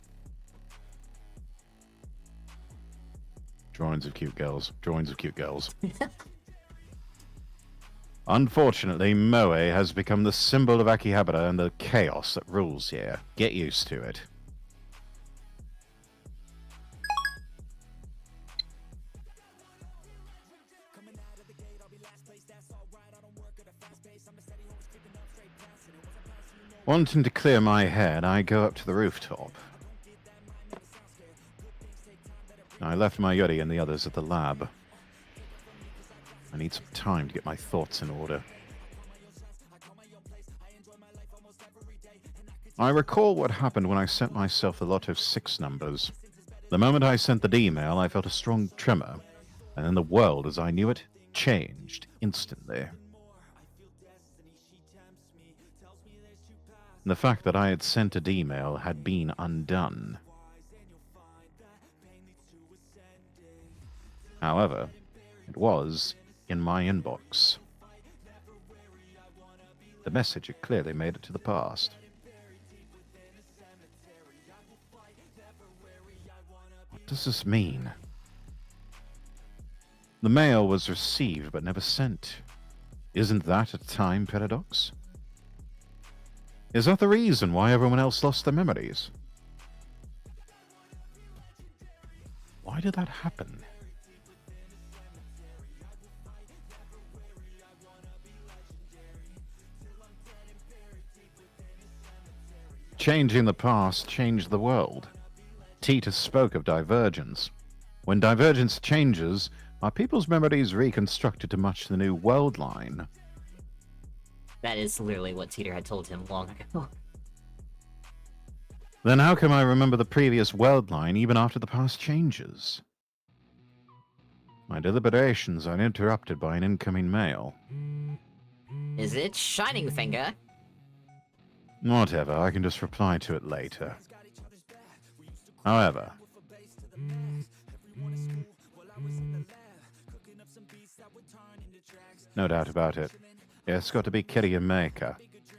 Drawings of cute girls. Drawings of cute girls. Unfortunately, Moe has become the symbol of Akihabara and the chaos that rules here. Get used to it. Wanting to clear my head, I go up to the rooftop. I left my Yuri and the others at the lab. I need some time to get my thoughts in order. I recall what happened when I sent myself the lot of 6 numbers. The moment I sent the email, I felt a strong tremor, and then the world as I knew it changed instantly. The fact that I had sent an email had been undone. However, it was in my inbox. The message had clearly made it to the past. What does this mean? The mail was received but never sent. Isn't that a time paradox? Is that the reason why everyone else lost their memories? Why did that happen? Changing the past changed the world. Tita spoke of divergence. When divergence changes, are people's memories reconstructed to match the new world line? That is literally what Teeter had told him long ago. Then how come I remember the previous world line even after the past changes? My deliberations are interrupted by an incoming mail. Is it Shining Finger? Whatever, I can just reply to it later. However, no doubt about it, it's got to be Kitty and Moeka,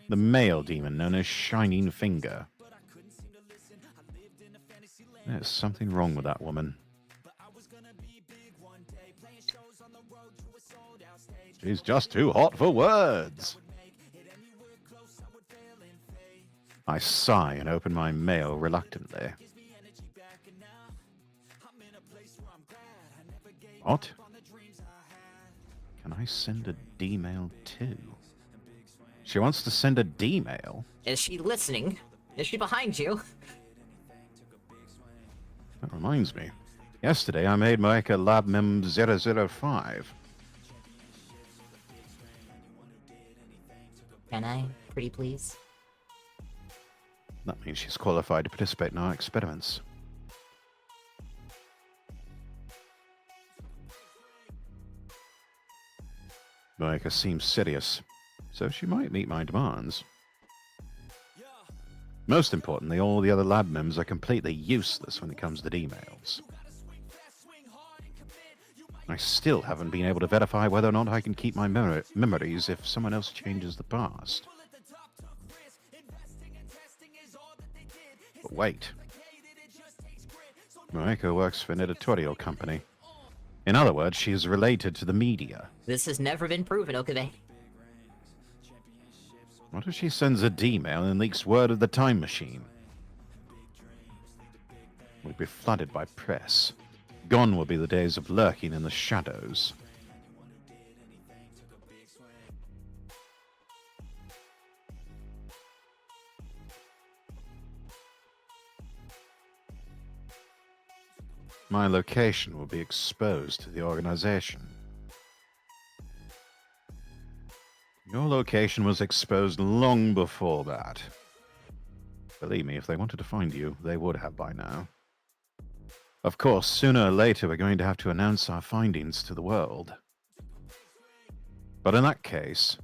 the male demon known as Shining Finger. There's something wrong with that woman. She's just too hot for words. I sigh and open my mail reluctantly. What? Can I send a D-mail too? She wants to send a D-mail? Is she listening? Is she behind you? That reminds me. Yesterday I made Moeka Lab Mem 005. Can I, pretty please? That means she's qualified to participate in our experiments. Moeka seems serious, so she might meet my demands. Most importantly, all the other lab members are completely useless when it comes to emails. I still haven't been able to verify whether or not I can keep my memories if someone else changes the past. But wait. Moeka works for an editorial company. In other words, she is related to the media. This has never been proven, Okabe. What if she sends a D-mail and leaks word of the time machine? We'd be flooded by press. Gone will be the days of lurking in the shadows. My location will be exposed to the organization. Your location was exposed long before that. Believe me, if they wanted to find you, they would have by now. Of course, sooner or later we're going to have to announce our findings to the world. But in that case,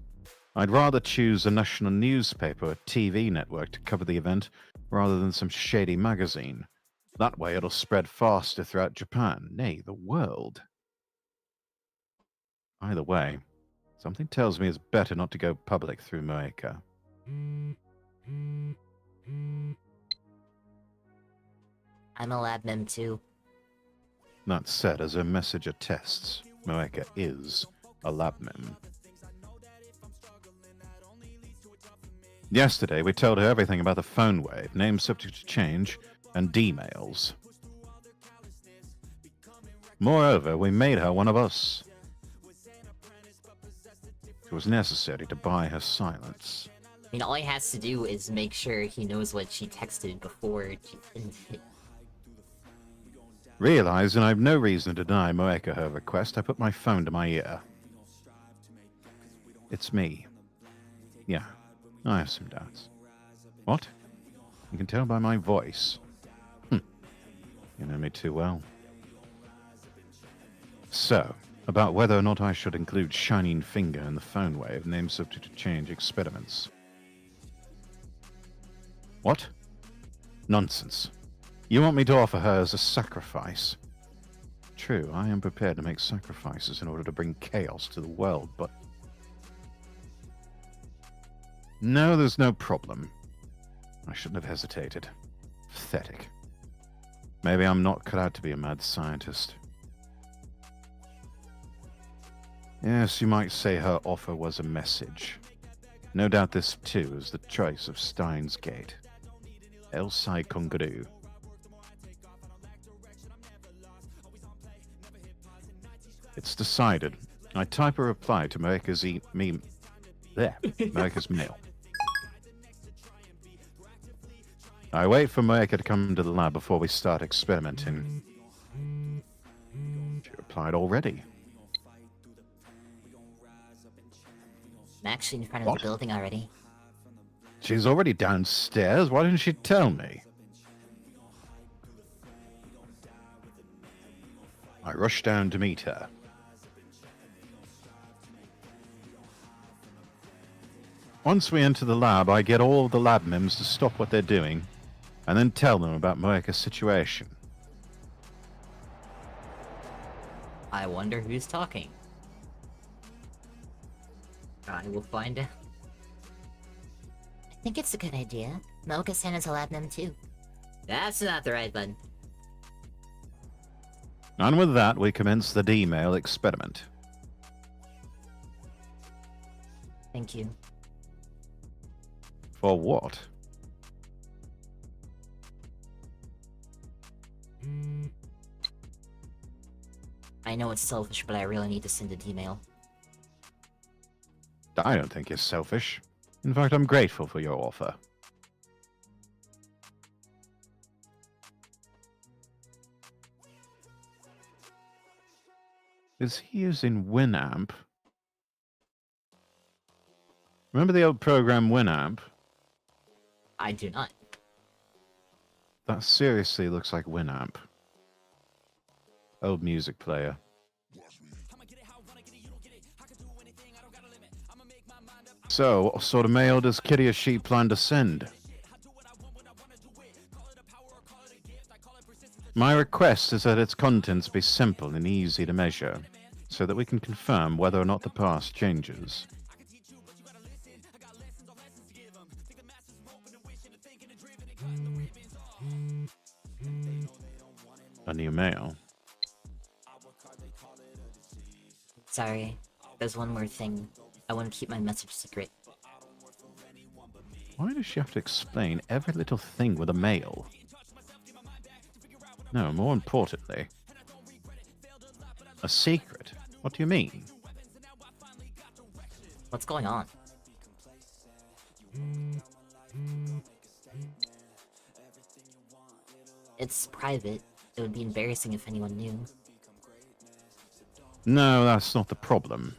I'd rather choose a national newspaper or TV network to cover the event rather than some shady magazine. That way it'll spread faster throughout Japan, nay, the world. Either way, something tells me it's better not to go public through Moeka. I'm a lab mem too. That said, as her message attests, Moeka is a lab mem. Yesterday, we told her everything about the phone wave, name subject to change, and D-mails. Moreover, we made her one of us. It was necessary to buy her silence. I mean, all he has to do is make sure he knows what she texted before she... Realizing I have no reason to deny Moeka her request, I put my phone to my ear. It's me. Yeah, I have some doubts. What? You can tell by my voice. You know me too well. So, about whether or not I should include Shining Finger in the phone wave name subject to change experiments. What? Nonsense. You want me to offer her as a sacrifice? True, I am prepared to make sacrifices in order to bring chaos to the world, but... No, there's no problem. I shouldn't have hesitated. Pathetic. Maybe I'm not cut out to be a mad scientist. Yes, you might say her offer was a message. No doubt this, too, is the choice of Stein's gate. El Sai Congru. It's decided. I type a reply to Moeka's Moeka's mail. I wait for Moeka to come to the lab before we start experimenting. She replied already. I'm actually in front of What? the building already. She's already downstairs? Why didn't she tell me? I rushed down to meet her. Once we enter the lab, I get all of the lab mims to stop what they're doing and then tell them about Moeka's situation. I wonder who's talking. I will find out. I think it's a good idea. Moeka-san is a lab mem too. That's not the right button. And with that, we commence the D-mail experiment. Thank you. For what? I know it's selfish, but I really need to send an email. I don't think you're selfish. In fact, I'm grateful for your offer. Is he using Winamp? Remember the old program Winamp? I do not. That seriously looks like Winamp. Old music player. So, what sort of mail does Kitty or she plan to send? My request is that its contents be simple and easy to measure, so that we can confirm whether or not the past changes. A new mail. Sorry, there's one more thing. I want to keep my message secret. Why does she have to explain every little thing with a mail? No, more importantly, a secret? What do you mean? What's going on? It's private. It would be embarrassing if anyone knew. No, that's not the problem.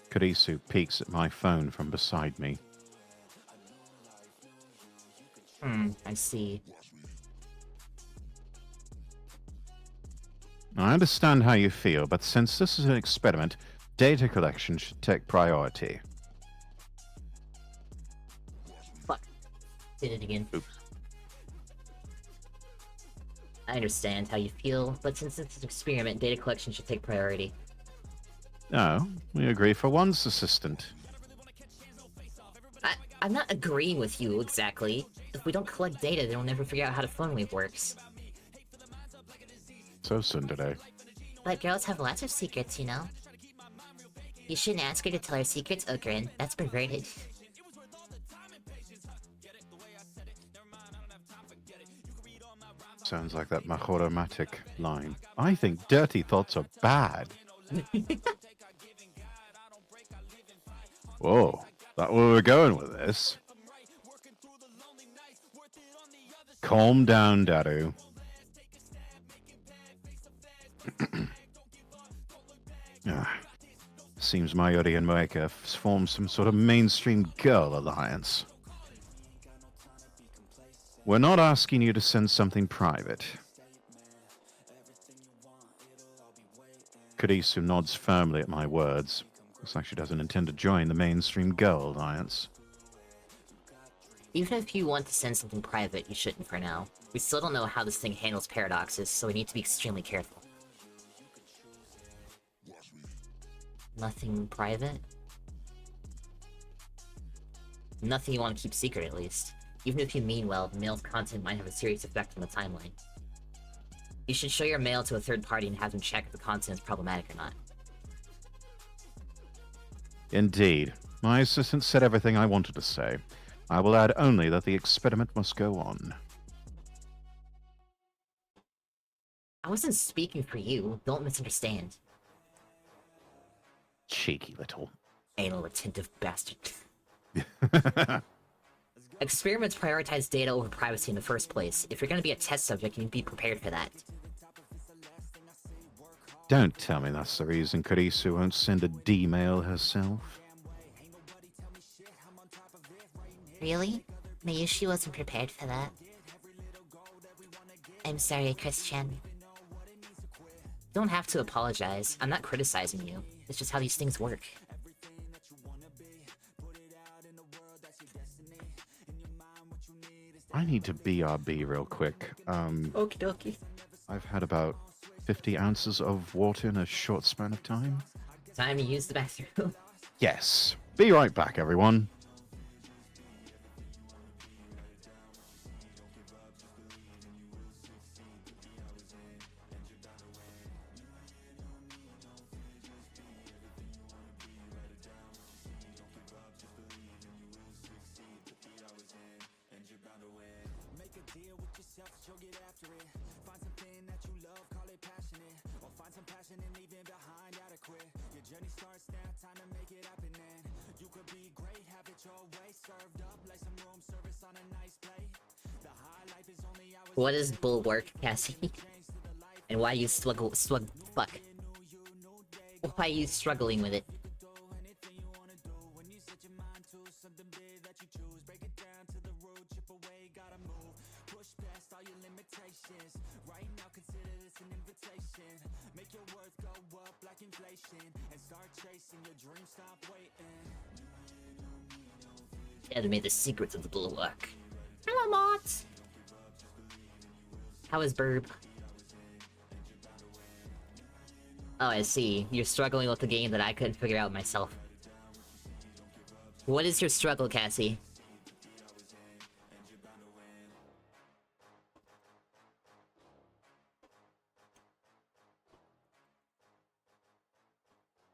Kurisu peeks at my phone from beside me. I see. I understand how you feel, but since this is an experiment, data collection should take priority. Fuck. Did it again. Oops. I understand how you feel, but since it's an experiment, data collection should take priority. No, we agree for once, assistant. I'm not agreeing with you, exactly. If we don't collect data, then we'll never figure out how the phone wave works. So, Tsundere. But girls have lots of secrets, you know? You shouldn't ask her to tell her secrets, Okran. That's perverted. Sounds like that Mahoromatic line. I think dirty thoughts are bad. Whoa, that where we're going with this? Calm down, Daru. Seems Mayuri and Moeka have formed some sort of mainstream girl alliance. We're not asking you to send something private. Kurisu nods firmly at my words. Looks like she doesn't intend to join the mainstream girl alliance. Even if you want to send something private, you shouldn't for now. We still don't know how this thing handles paradoxes, so we need to be extremely careful. Nothing private? Nothing you want to keep secret, at least. Even if you mean well, the mail's content might have a serious effect on the timeline. You should show your mail to a third party and have them check if the content is problematic or not. Indeed. My assistant said everything I wanted to say. I will add only that the experiment must go on. I wasn't speaking for you. Don't misunderstand. Cheeky little. Anal attentive bastard. Experiments prioritize data over privacy in the first place. If you're gonna be a test subject, you need to be prepared for that. Don't tell me that's the reason Karisu won't send a D-mail herself. Really? Mayushi wasn't prepared for that. I'm sorry, Christian. Don't have to apologize. I'm not criticizing you. It's just how these things work. I need to BRB real quick. Okie dokie. I've had about 50 ounces of water in a short span of time. Time to use the bathroom. Yes. Be right back, everyone. What is bulwark, Cassie? And why are you fuck. Why are you struggling with it? Animate the secrets of the bulwark. Hello, mods! How is Burb? Oh, I see. You're struggling with the game that I couldn't figure out myself. What is your struggle, Cassie?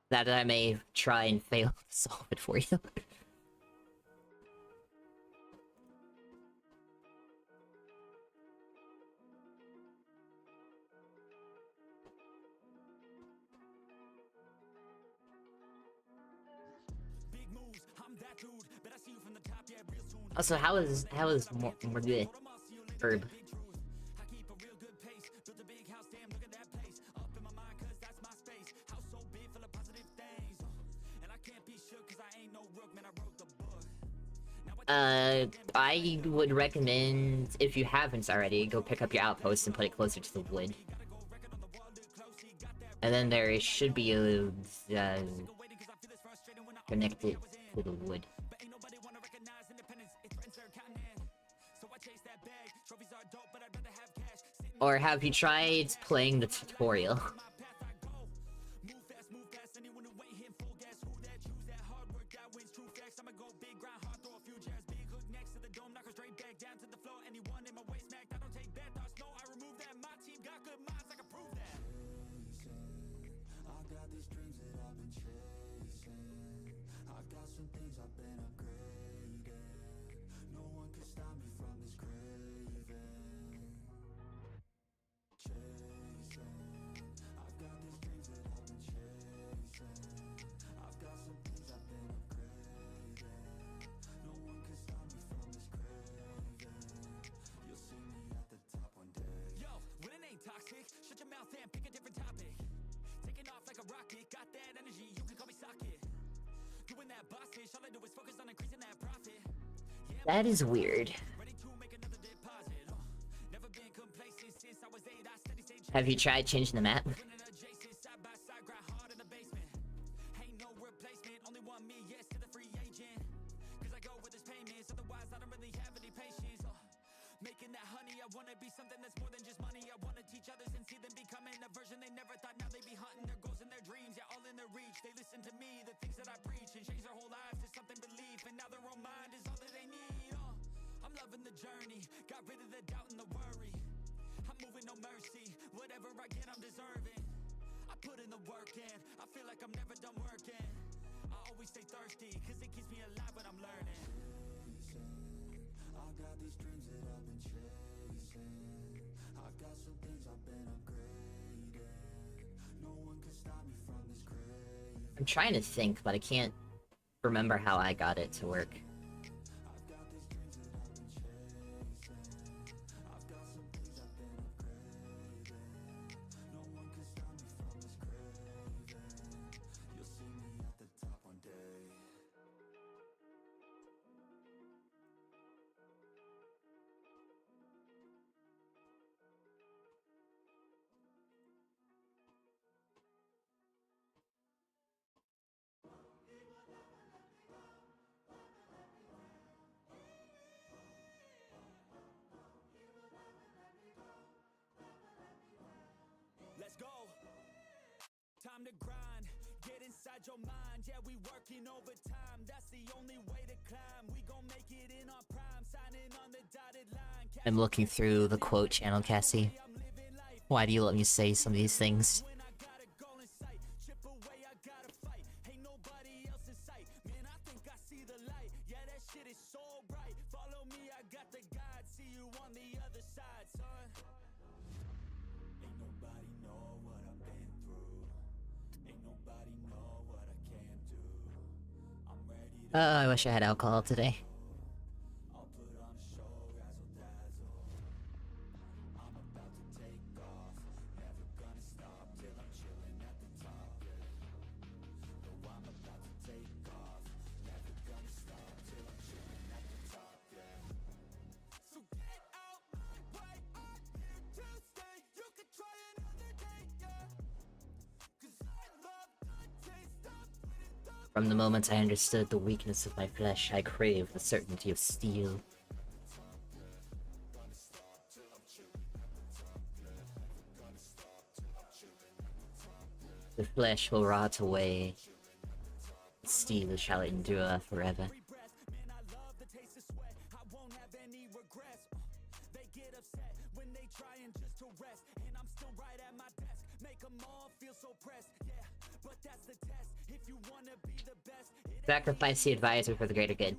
That I may try and fail to solve it for you. Also, how is more good? Herb. I would recommend, if you haven't already, go pick up your outpost and put it closer to the wood. And then there should be a, connected to the wood. Or have you tried playing the tutorial? That is weird. Have you tried changing the map? I'm trying to think, but I can't remember how I got it to work. I'm looking through the quote channel, Cassie. Why do you let me say some of these things? I wish I had alcohol today. From the moment I understood the weakness of my flesh, I craved the certainty of steel. The flesh will rot away, steel shall endure forever. Sacrifice the advisor for the greater good.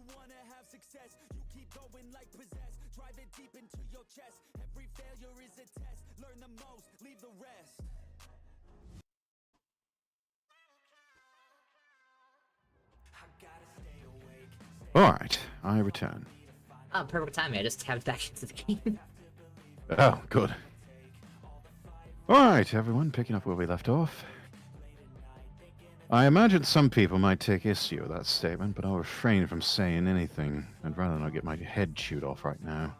Alright, I return. Oh, perfect timing. I just tapped back into the game. Oh, good. Alright, everyone, picking up where we left off. I imagine some people might take issue with that statement, but I'll refrain from saying anything. I'd rather not get my head chewed off right now.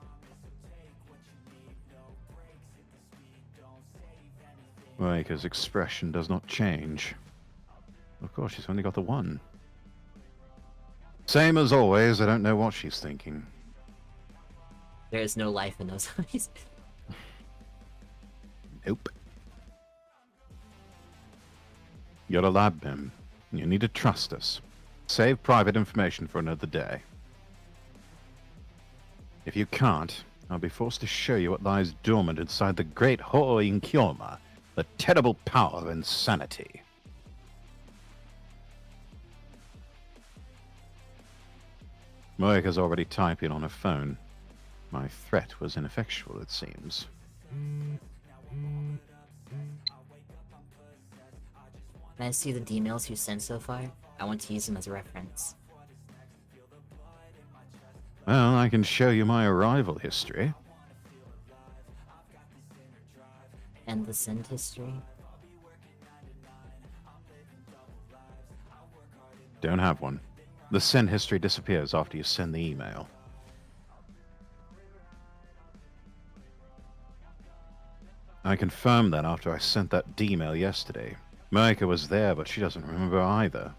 Moeka's expression does not change. Of course, she's only got the one. Same as always, I don't know what she's thinking. There is no life in those eyes. Nope. You're a lab mem. You need to trust us. Save private information for another day. If you can't, I'll be forced to show you what lies dormant inside the great Ho'oinkyoma, the terrible power of insanity. Moeka's already typing on her phone. My threat was ineffectual, it seems. Can I see the emails you sent so far? I want to use them as a reference. Well, I can show you my arrival history. And the send history? Don't have one. The send history disappears after you send the email. I confirmed that after I sent that D-mail yesterday. Moeka was there, but she doesn't remember either.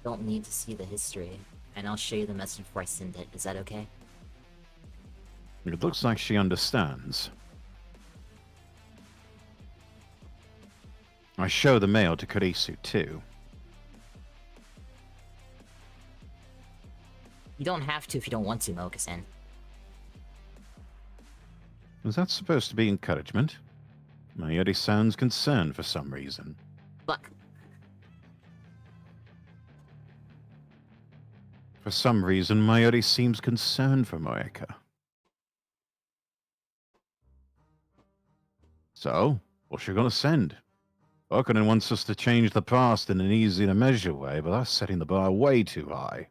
Don't need to see the history, and I'll show you the message before I send it. Is that okay? It looks like she understands. I show the mail to Kurisu too. You don't have to if you don't want to, Moeka-san. Was that supposed to be encouragement? Mayuri sounds concerned for some reason. Look. For some reason, Mayuri seems concerned for Moeka. So, what's she gonna send? Okunin wants us to change the past in an easy-to-measure way, but that's setting the bar way too high.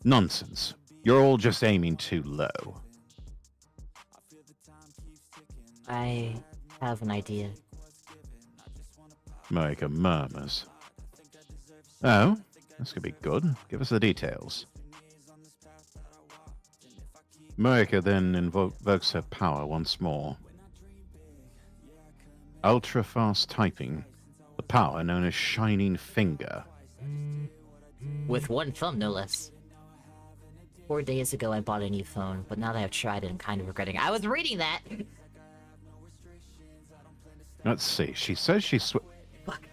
Nonsense. You're all just aiming too low. I have an idea. Moeka murmurs. Oh, this could be good. Give us the details. Moeka then invokes her power once more. Ultra-fast typing. The power known as Shining Finger. With one thumb, no less. 4 days ago I bought a new phone, but now that I've tried it, I'm kind of regretting it. I was reading that! Let's see. She says she Fuck.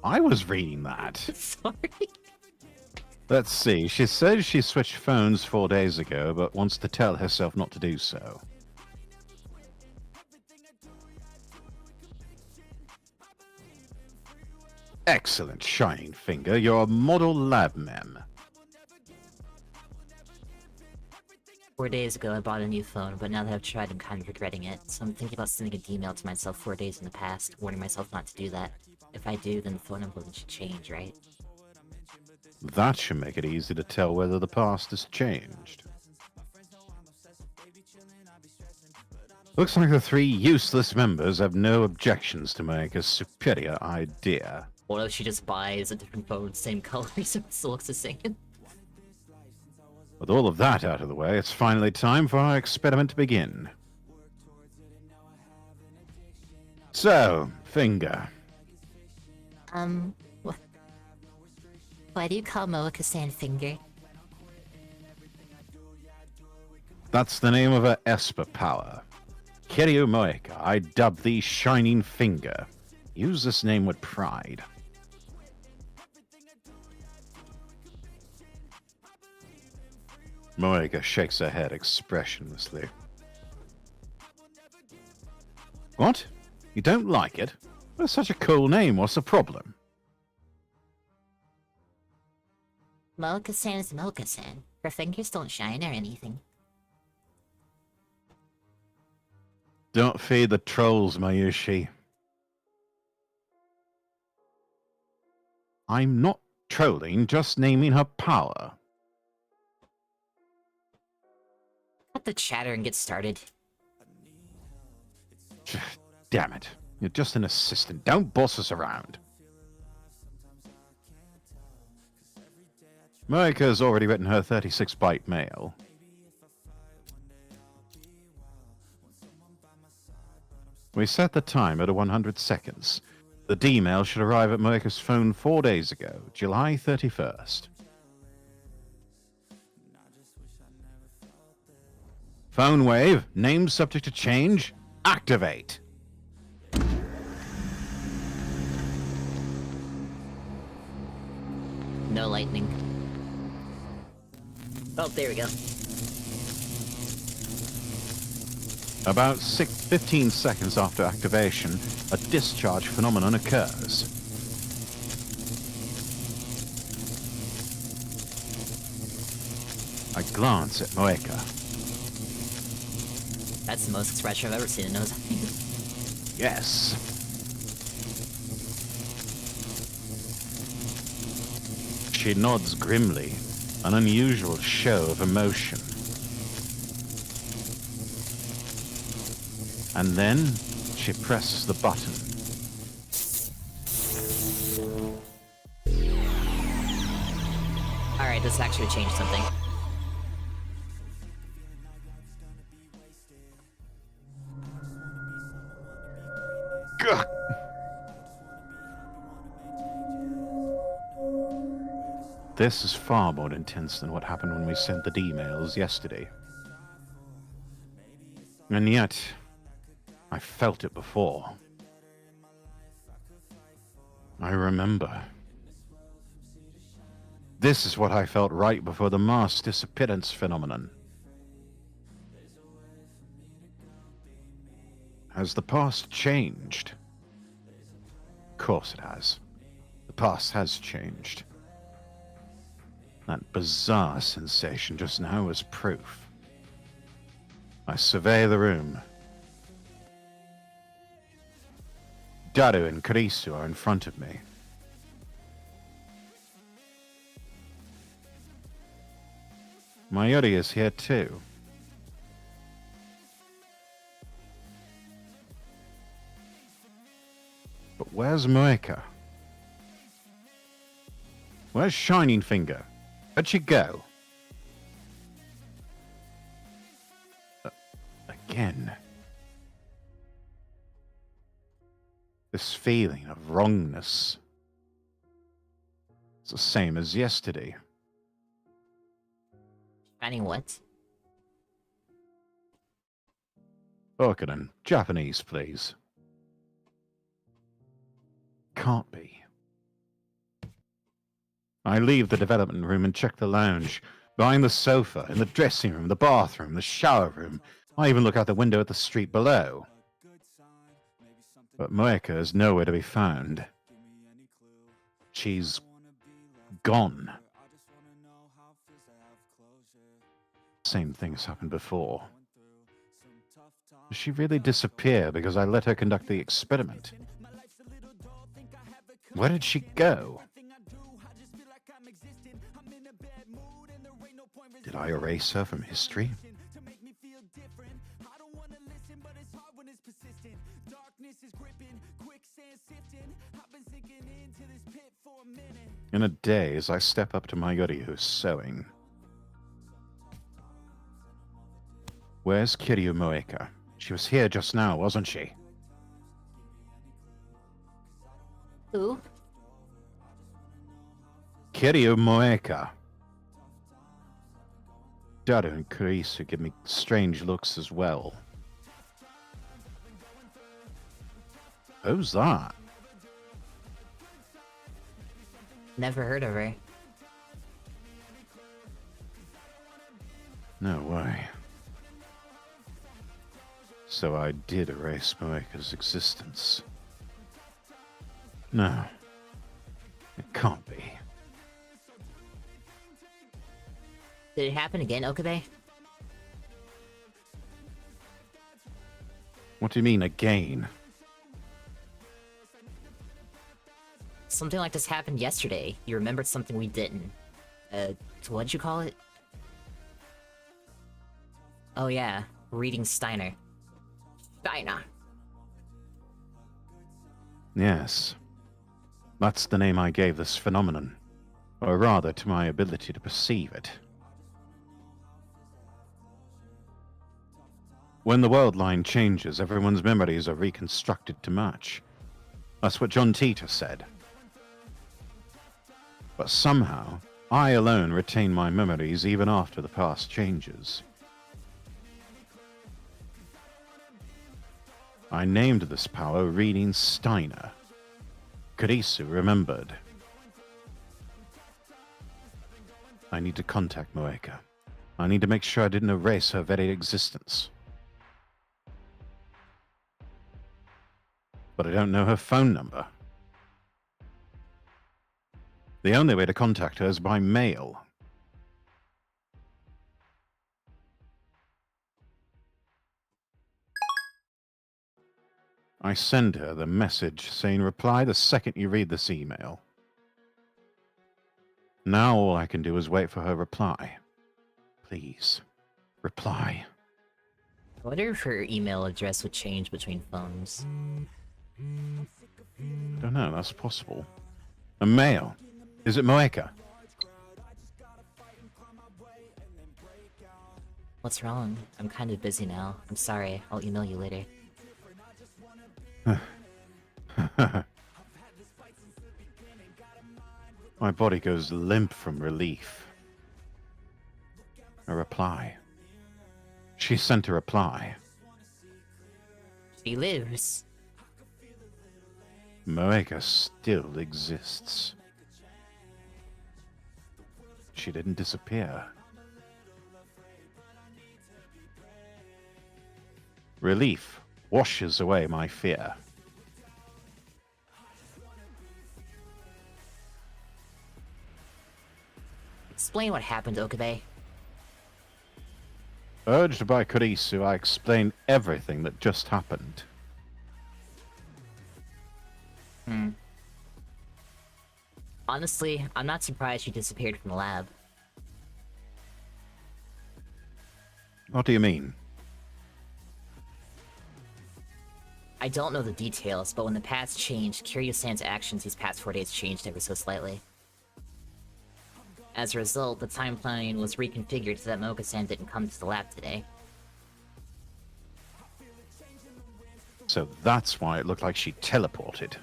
I was reading that. Sorry. Let's see. She says she switched phones 4 days ago, but wants to tell herself not to do so. Excellent, Shining Finger. You're a model lab mem. 4 days ago I bought a new phone, but now that I've tried, I'm kind of regretting it. So I'm thinking about sending an email to myself 4 days in the past, warning myself not to do that. If I do, then the phone number should change, right? That should make it easy to tell whether the past has changed. Looks like the 3 useless members have no objections to Moeka's superior idea. What if she just buys a different phone, same color, so it still looks the same? With all of that out of the way, it's finally time for our experiment to begin. So, Finger. Why do you call Moeka-san Finger? That's the name of her Esper power. Kiryu Moeka, I dub thee Shining Finger. Use this name with pride. Moeka shakes her head expressionlessly. What? You don't like it? That's such a cool name. What's the problem? Moeka-san is Moeka-san. Her fingers don't shine or anything. Don't feed the trolls, Mayushi. I'm not trolling, just naming her power. Cut the chatter and get started. Damn it. You're just an assistant. Don't boss us around. Moeka's already written her 36-byte mail. We set the timer to 100 seconds. The D-mail should arrive at Moeka's phone 4 days ago, July 31st. Phone wave, name subject to change, activate. No lightning. Oh, there we go. About 15 seconds after activation, a discharge phenomenon occurs. I glance at Moeka. That's the most expression I've ever seen in nose. Yes. She nods grimly, an unusual show of emotion. And then she presses the button. Alright, this actually changed something. Gah! This is far more intense than what happened when we sent the D-mails yesterday. And yet, I felt it before. I remember. This is what I felt right before the mass disappearance phenomenon. Has the past changed? Of course it has. The past has changed. That bizarre sensation just now is proof. I survey the room. Daru and Karisu are in front of me. Mayuri is here too. But where's Moeka? Where's Shining Finger? Where'd she go? Again. This feeling of wrongness. It's the same as yesterday. Finding what? Okunin, Japanese, please. Can't be. I leave the development room and check the lounge. Behind the sofa, in the dressing room, the bathroom, the shower room. I even look out the window at the street below. But Moeka is nowhere to be found. She's gone. Same thing's happened before. Did she really disappear because I let her conduct the experiment? Where did she go? Did I erase her from history? In a daze, I step up to Mayuri, who's sewing. Where's Kiryu Moeka? She was here just now, wasn't she? Who? Kiryu Moeka. Daru and Kurisu give me strange looks as well. Who's that? Never heard of her. No way. So I did erase Moeka's existence. No. It can't be. Did it happen again, Okabe? What do you mean, again? Something like this happened yesterday. You remembered something we didn't. What'd you call it? Oh yeah, reading Steiner. Steiner. Yes. That's the name I gave this phenomenon. Or rather, to my ability to perceive it. When the world line changes, everyone's memories are reconstructed to match. That's what John Titor said. But somehow, I alone retain my memories even after the past changes. I named this power Reading Steiner. Kurisu remembered. I need to contact Moeka. I need to make sure I didn't erase her very existence. But I don't know her phone number. The only way to contact her is by mail. I send her the message saying reply the second you read this email. Now all I can do is wait for her reply. Please, reply. I wonder if her email address would change between phones. Don't know, that's possible. A mail. Is it Moeka? What's wrong? I'm kind of busy now. I'm sorry. I'll email you later. My body goes limp from relief. A reply. She sent a reply. She lives. Moeka still exists. She didn't disappear. Relief washes away my fear. Explain what happened, Okabe. Urged by Kurisu, I explained everything that just happened. Honestly, I'm not surprised she disappeared from the lab. What do you mean? I don't know the details, but when the paths changed, Kiryu-san's actions these past 4 days changed ever so slightly. As a result, the timeline was reconfigured so that Moeka-san didn't come to the lab today. So that's why it looked like she teleported.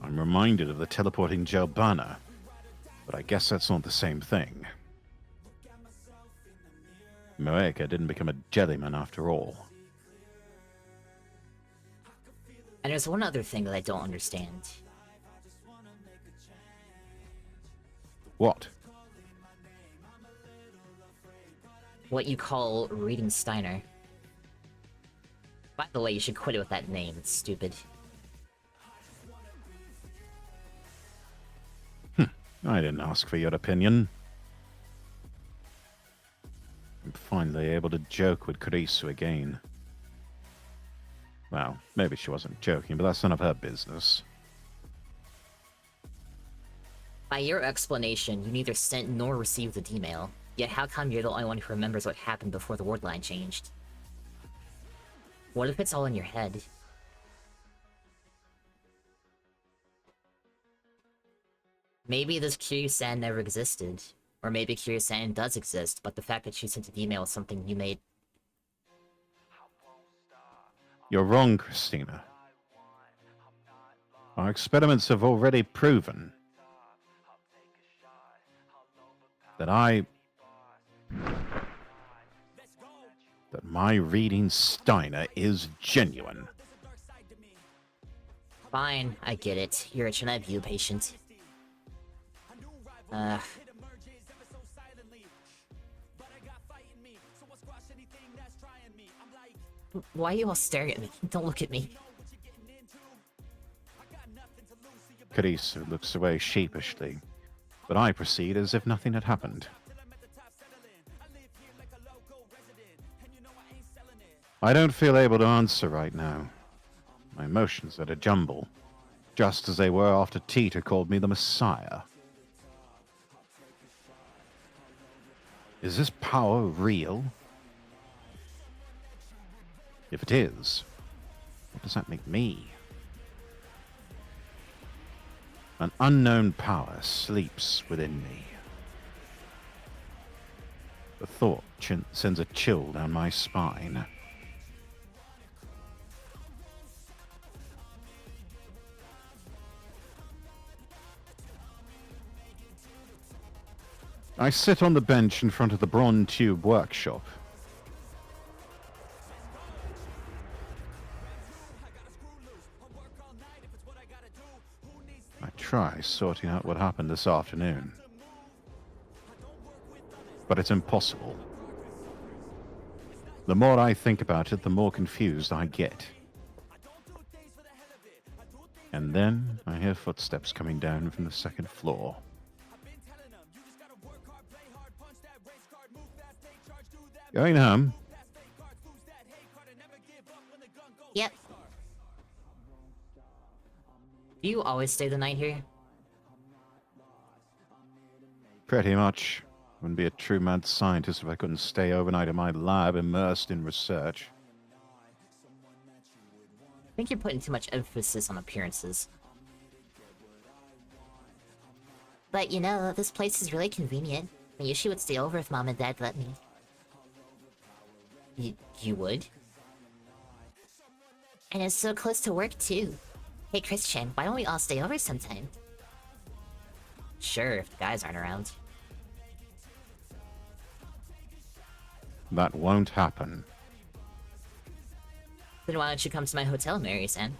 I'm reminded of the teleporting Jobana. But I guess that's not the same thing. Moeka didn't become a jellyman after all. And there's one other thing that I don't understand. What? What you call reading Steiner. By the way, you should quit it with that name, it's stupid. I didn't ask for your opinion. I'm finally able to joke with Kurisu again. Well, maybe she wasn't joking, but that's none of her business. By your explanation, you neither sent nor received the D-mail. Yet how come you're the only one who remembers what happened before the word line changed? What if it's all in your head? Maybe this Kiryu-san never existed. Or maybe Kiryu-san does exist, but the fact that she sent an email is something you made. You're wrong, Christina. Our experiments have already proven that my reading Steiner is genuine. Fine, I get it. You're a China-view patient. Why are you all staring at me? Don't look at me. Kurisu looks away sheepishly, but I proceed as if nothing had happened. I don't feel able to answer right now. My emotions are at a jumble, just as they were after Tita called me the Messiah. Is this power real? If it is, what does that make me? An unknown power sleeps within me. The thought sends a chill down my spine. I sit on the bench in front of the Braun Tube workshop. I try sorting out what happened this afternoon. But it's impossible. The more I think about it, the more confused I get. And then I hear footsteps coming down from the second floor. Going home? Yep. Do you always stay the night here? Pretty much. Wouldn't be a true mad scientist if I couldn't stay overnight in my lab immersed in research. I think you're putting too much emphasis on appearances. But you know, this place is really convenient. I usually would stay over if Mom and Dad let me. You would? And it's so close to work, too. Hey, Christian, why don't we all stay over sometime? Sure, if the guys aren't around. That won't happen. Then why don't you come to my hotel, Mary-san?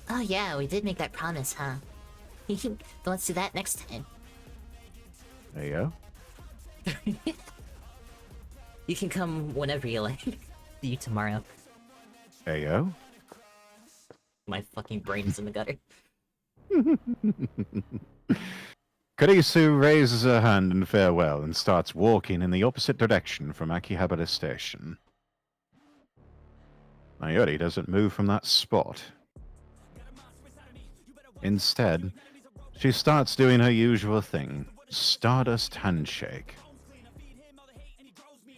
Oh yeah, we did make that promise, huh? Let's do that next time. There you go. You can come whenever you like. See you tomorrow. There you go. My fucking brain is in the gutter. Kurisu raises her hand in farewell and starts walking in the opposite direction from Akihabara Station. Mayuri doesn't move from that spot. Instead, she starts doing her usual thing, Stardust Handshake.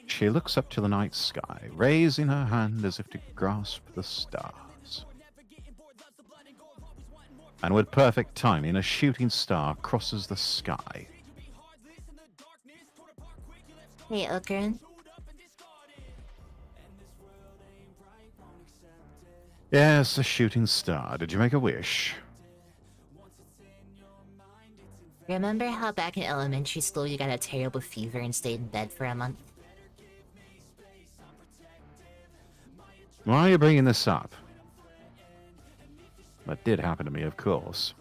She looks up to the night sky, raising her hand as if to grasp the stars. And with perfect timing, a shooting star crosses the sky. Hey, Okran. Yes, a shooting star. Did you make a wish? Remember how back in elementary school you got a terrible fever and stayed in bed for a month? Why are you bringing this up? That did happen to me, of course.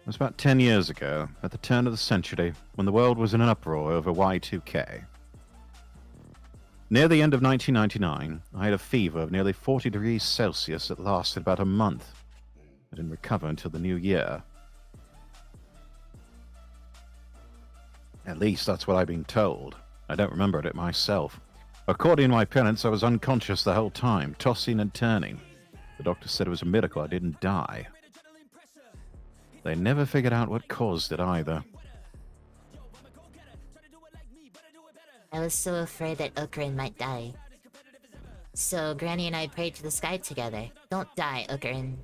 It was about 10 years ago, at the turn of the century, when the world was in an uproar over Y2K. Near the end of 1999, I had a fever of nearly 40 degrees Celsius that lasted about a month. I didn't recover until the new year. At least that's what I've been told. I don't remember it myself. According to my parents, I was unconscious the whole time, tossing and turning. The doctor said it was a miracle I didn't die. They never figured out what caused it either. I was so afraid that Ukraine might die. So Granny and I prayed to the sky together. Don't die, Ukraine.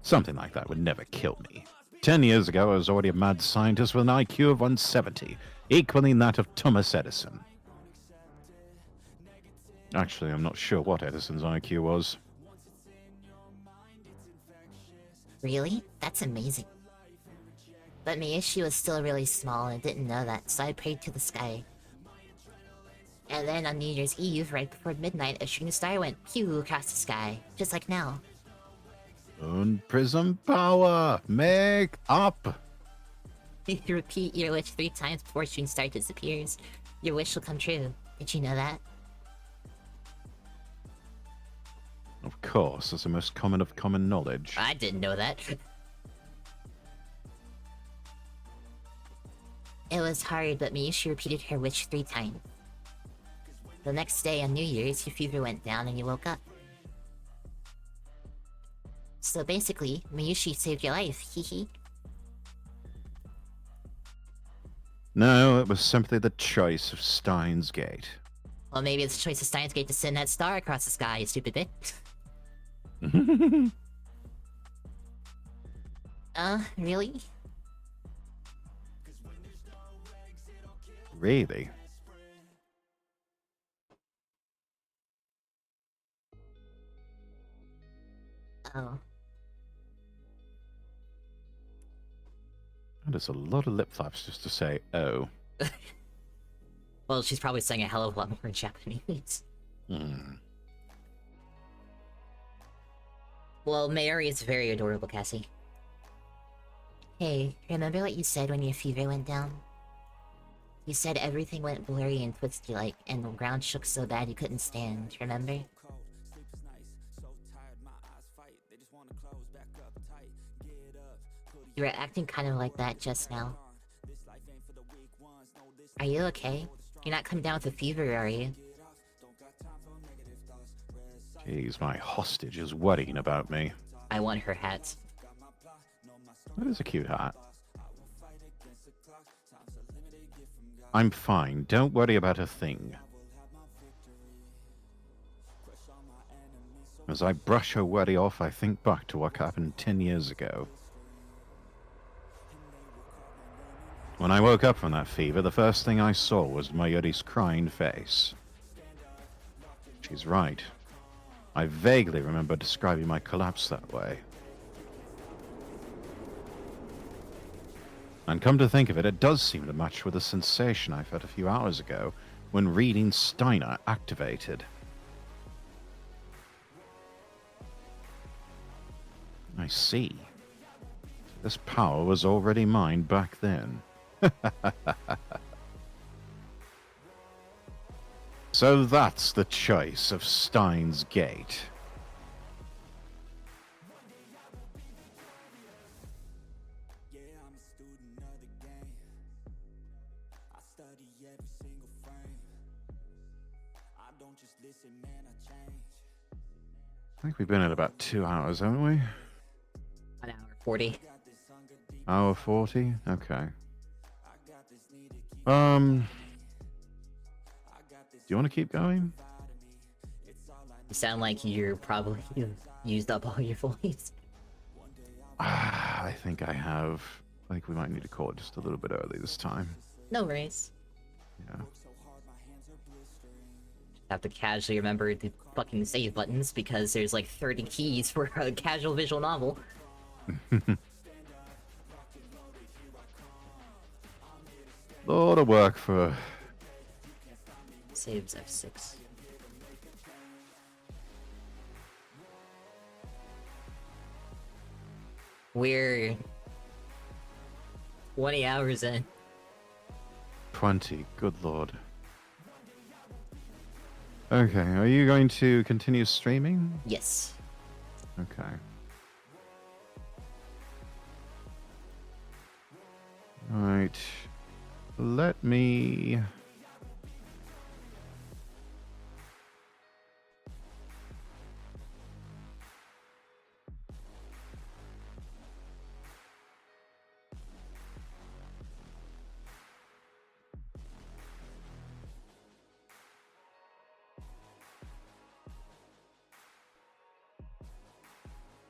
Something like that would never kill me. 10 years ago, I was already a mad scientist with an IQ of 170, equaling that of Thomas Edison. Actually, I'm not sure what Edison's IQ was. Really? That's amazing. But Miyoshi was still really small and didn't know that, so I prayed to the sky. And then on New Year's Eve, right before midnight, a shooting star went pew across the sky, just like now. And prism power! Make up! If you repeat your wish 3 times before shooting star disappears, your wish will come true. Did you know that? Of course, that's the most common of common knowledge. I didn't know that. It was hard, but Miyoshi repeated her wish 3 times. The next day on New Year's, your fever went down and you woke up. So basically, Miyoshi saved your life, hee. No, it was simply the choice of Stein's Gate. Well, maybe it's the choice of Stein's Gate to send that star across the sky, you stupid bitch. Really? Really? Oh. That is a lot of lip flaps just to say, oh. Well, she's probably saying a hell of a lot more in Japanese. Well, Mayuri is very adorable, Cassie. Hey, remember what you said when your fever went down? You said everything went blurry and twisty-like, and the ground shook so bad you couldn't stand, remember? You were acting kind of like that just now. Are you okay? You're not coming down with a fever, are you? Jeez, my hostage is worrying about me. I want her hat. That is a cute hat. I'm fine. Don't worry about a thing. As I brush her worry off, I think back to what happened 10 years ago. When I woke up from that fever, the first thing I saw was Mayuri's crying face. She's right. I vaguely remember describing my collapse that way. And come to think of it, it does seem to match with the sensation I felt a few hours ago when reading Steiner activated. I see. This power was already mine back then. So that's the choice of Stein's Gate. I think we've been at about 2 hours, haven't we? 1 hour 40. Hour 40? Okay. Do you want to keep going? You sound like you're probably used up all your voice. I think I have. I think we might need to call it just a little bit early this time. No worries. Yeah. Have to casually remember the fucking save buttons because there's like 30 keys for a casual visual novel. Lot of work for... Saves F6. We're 20 hours in. 20, good lord. Okay, are you going to continue streaming? Yes. Okay. Alright. Let me...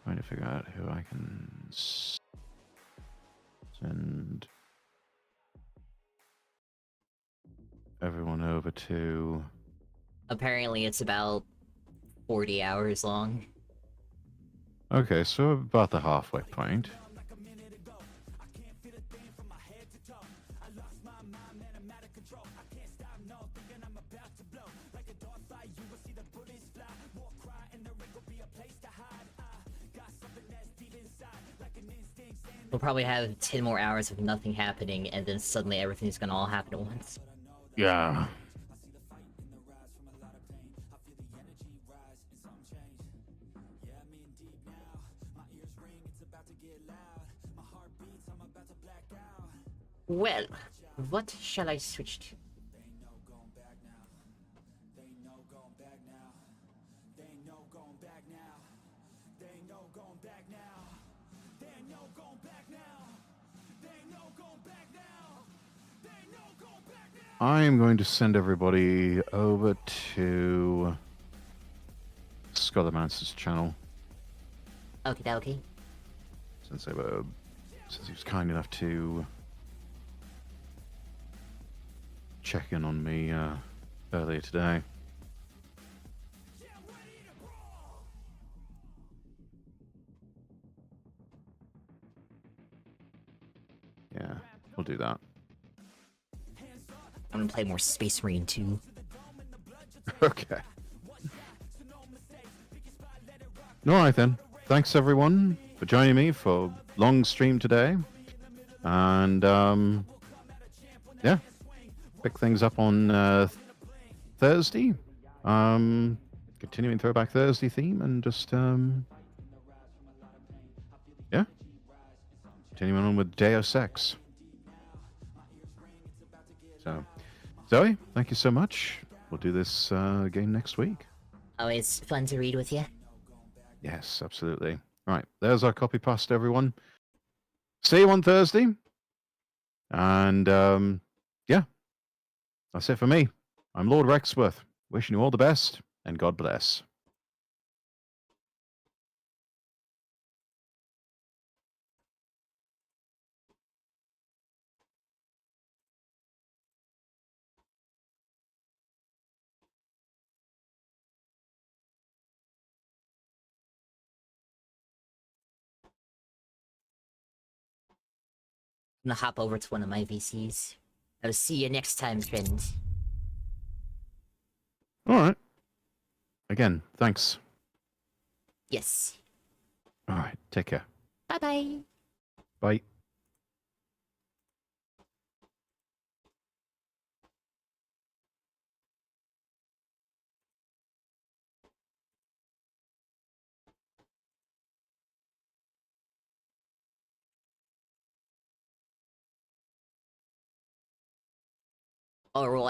Trying to figure out who I can send everyone over to. Apparently it's about 40 hours long. Okay, so about the halfway point. We'll probably have 10 more hours of nothing happening, and then suddenly everything's gonna all happen at once. Yeah. Well, what shall I switch to? I am going to send everybody over to Scholarmancer's channel. Okie dokie. Since he was kind enough to check in on me earlier today. Yeah, we'll do that. I'm gonna play more Space Marine 2. Okay. Alright then. Thanks everyone for joining me for long stream today. And yeah. Pick things up on Thursday. Continuing Throwback Thursday theme and just yeah. Continuing on with Deus Ex. So Zoe, thank you so much. We'll do this game next week. Always fun to read with you. Yes, absolutely. Right, there's our copy past, everyone. See you on Thursday. And yeah, that's it for me. I'm Lord Rexworth, wishing you all the best, and God bless. I'm gonna hop over to one of my VCs. I'll see you next time, friends. All right. Again, thanks. Yes. All right, take care. Bye-bye. Bye. Alright.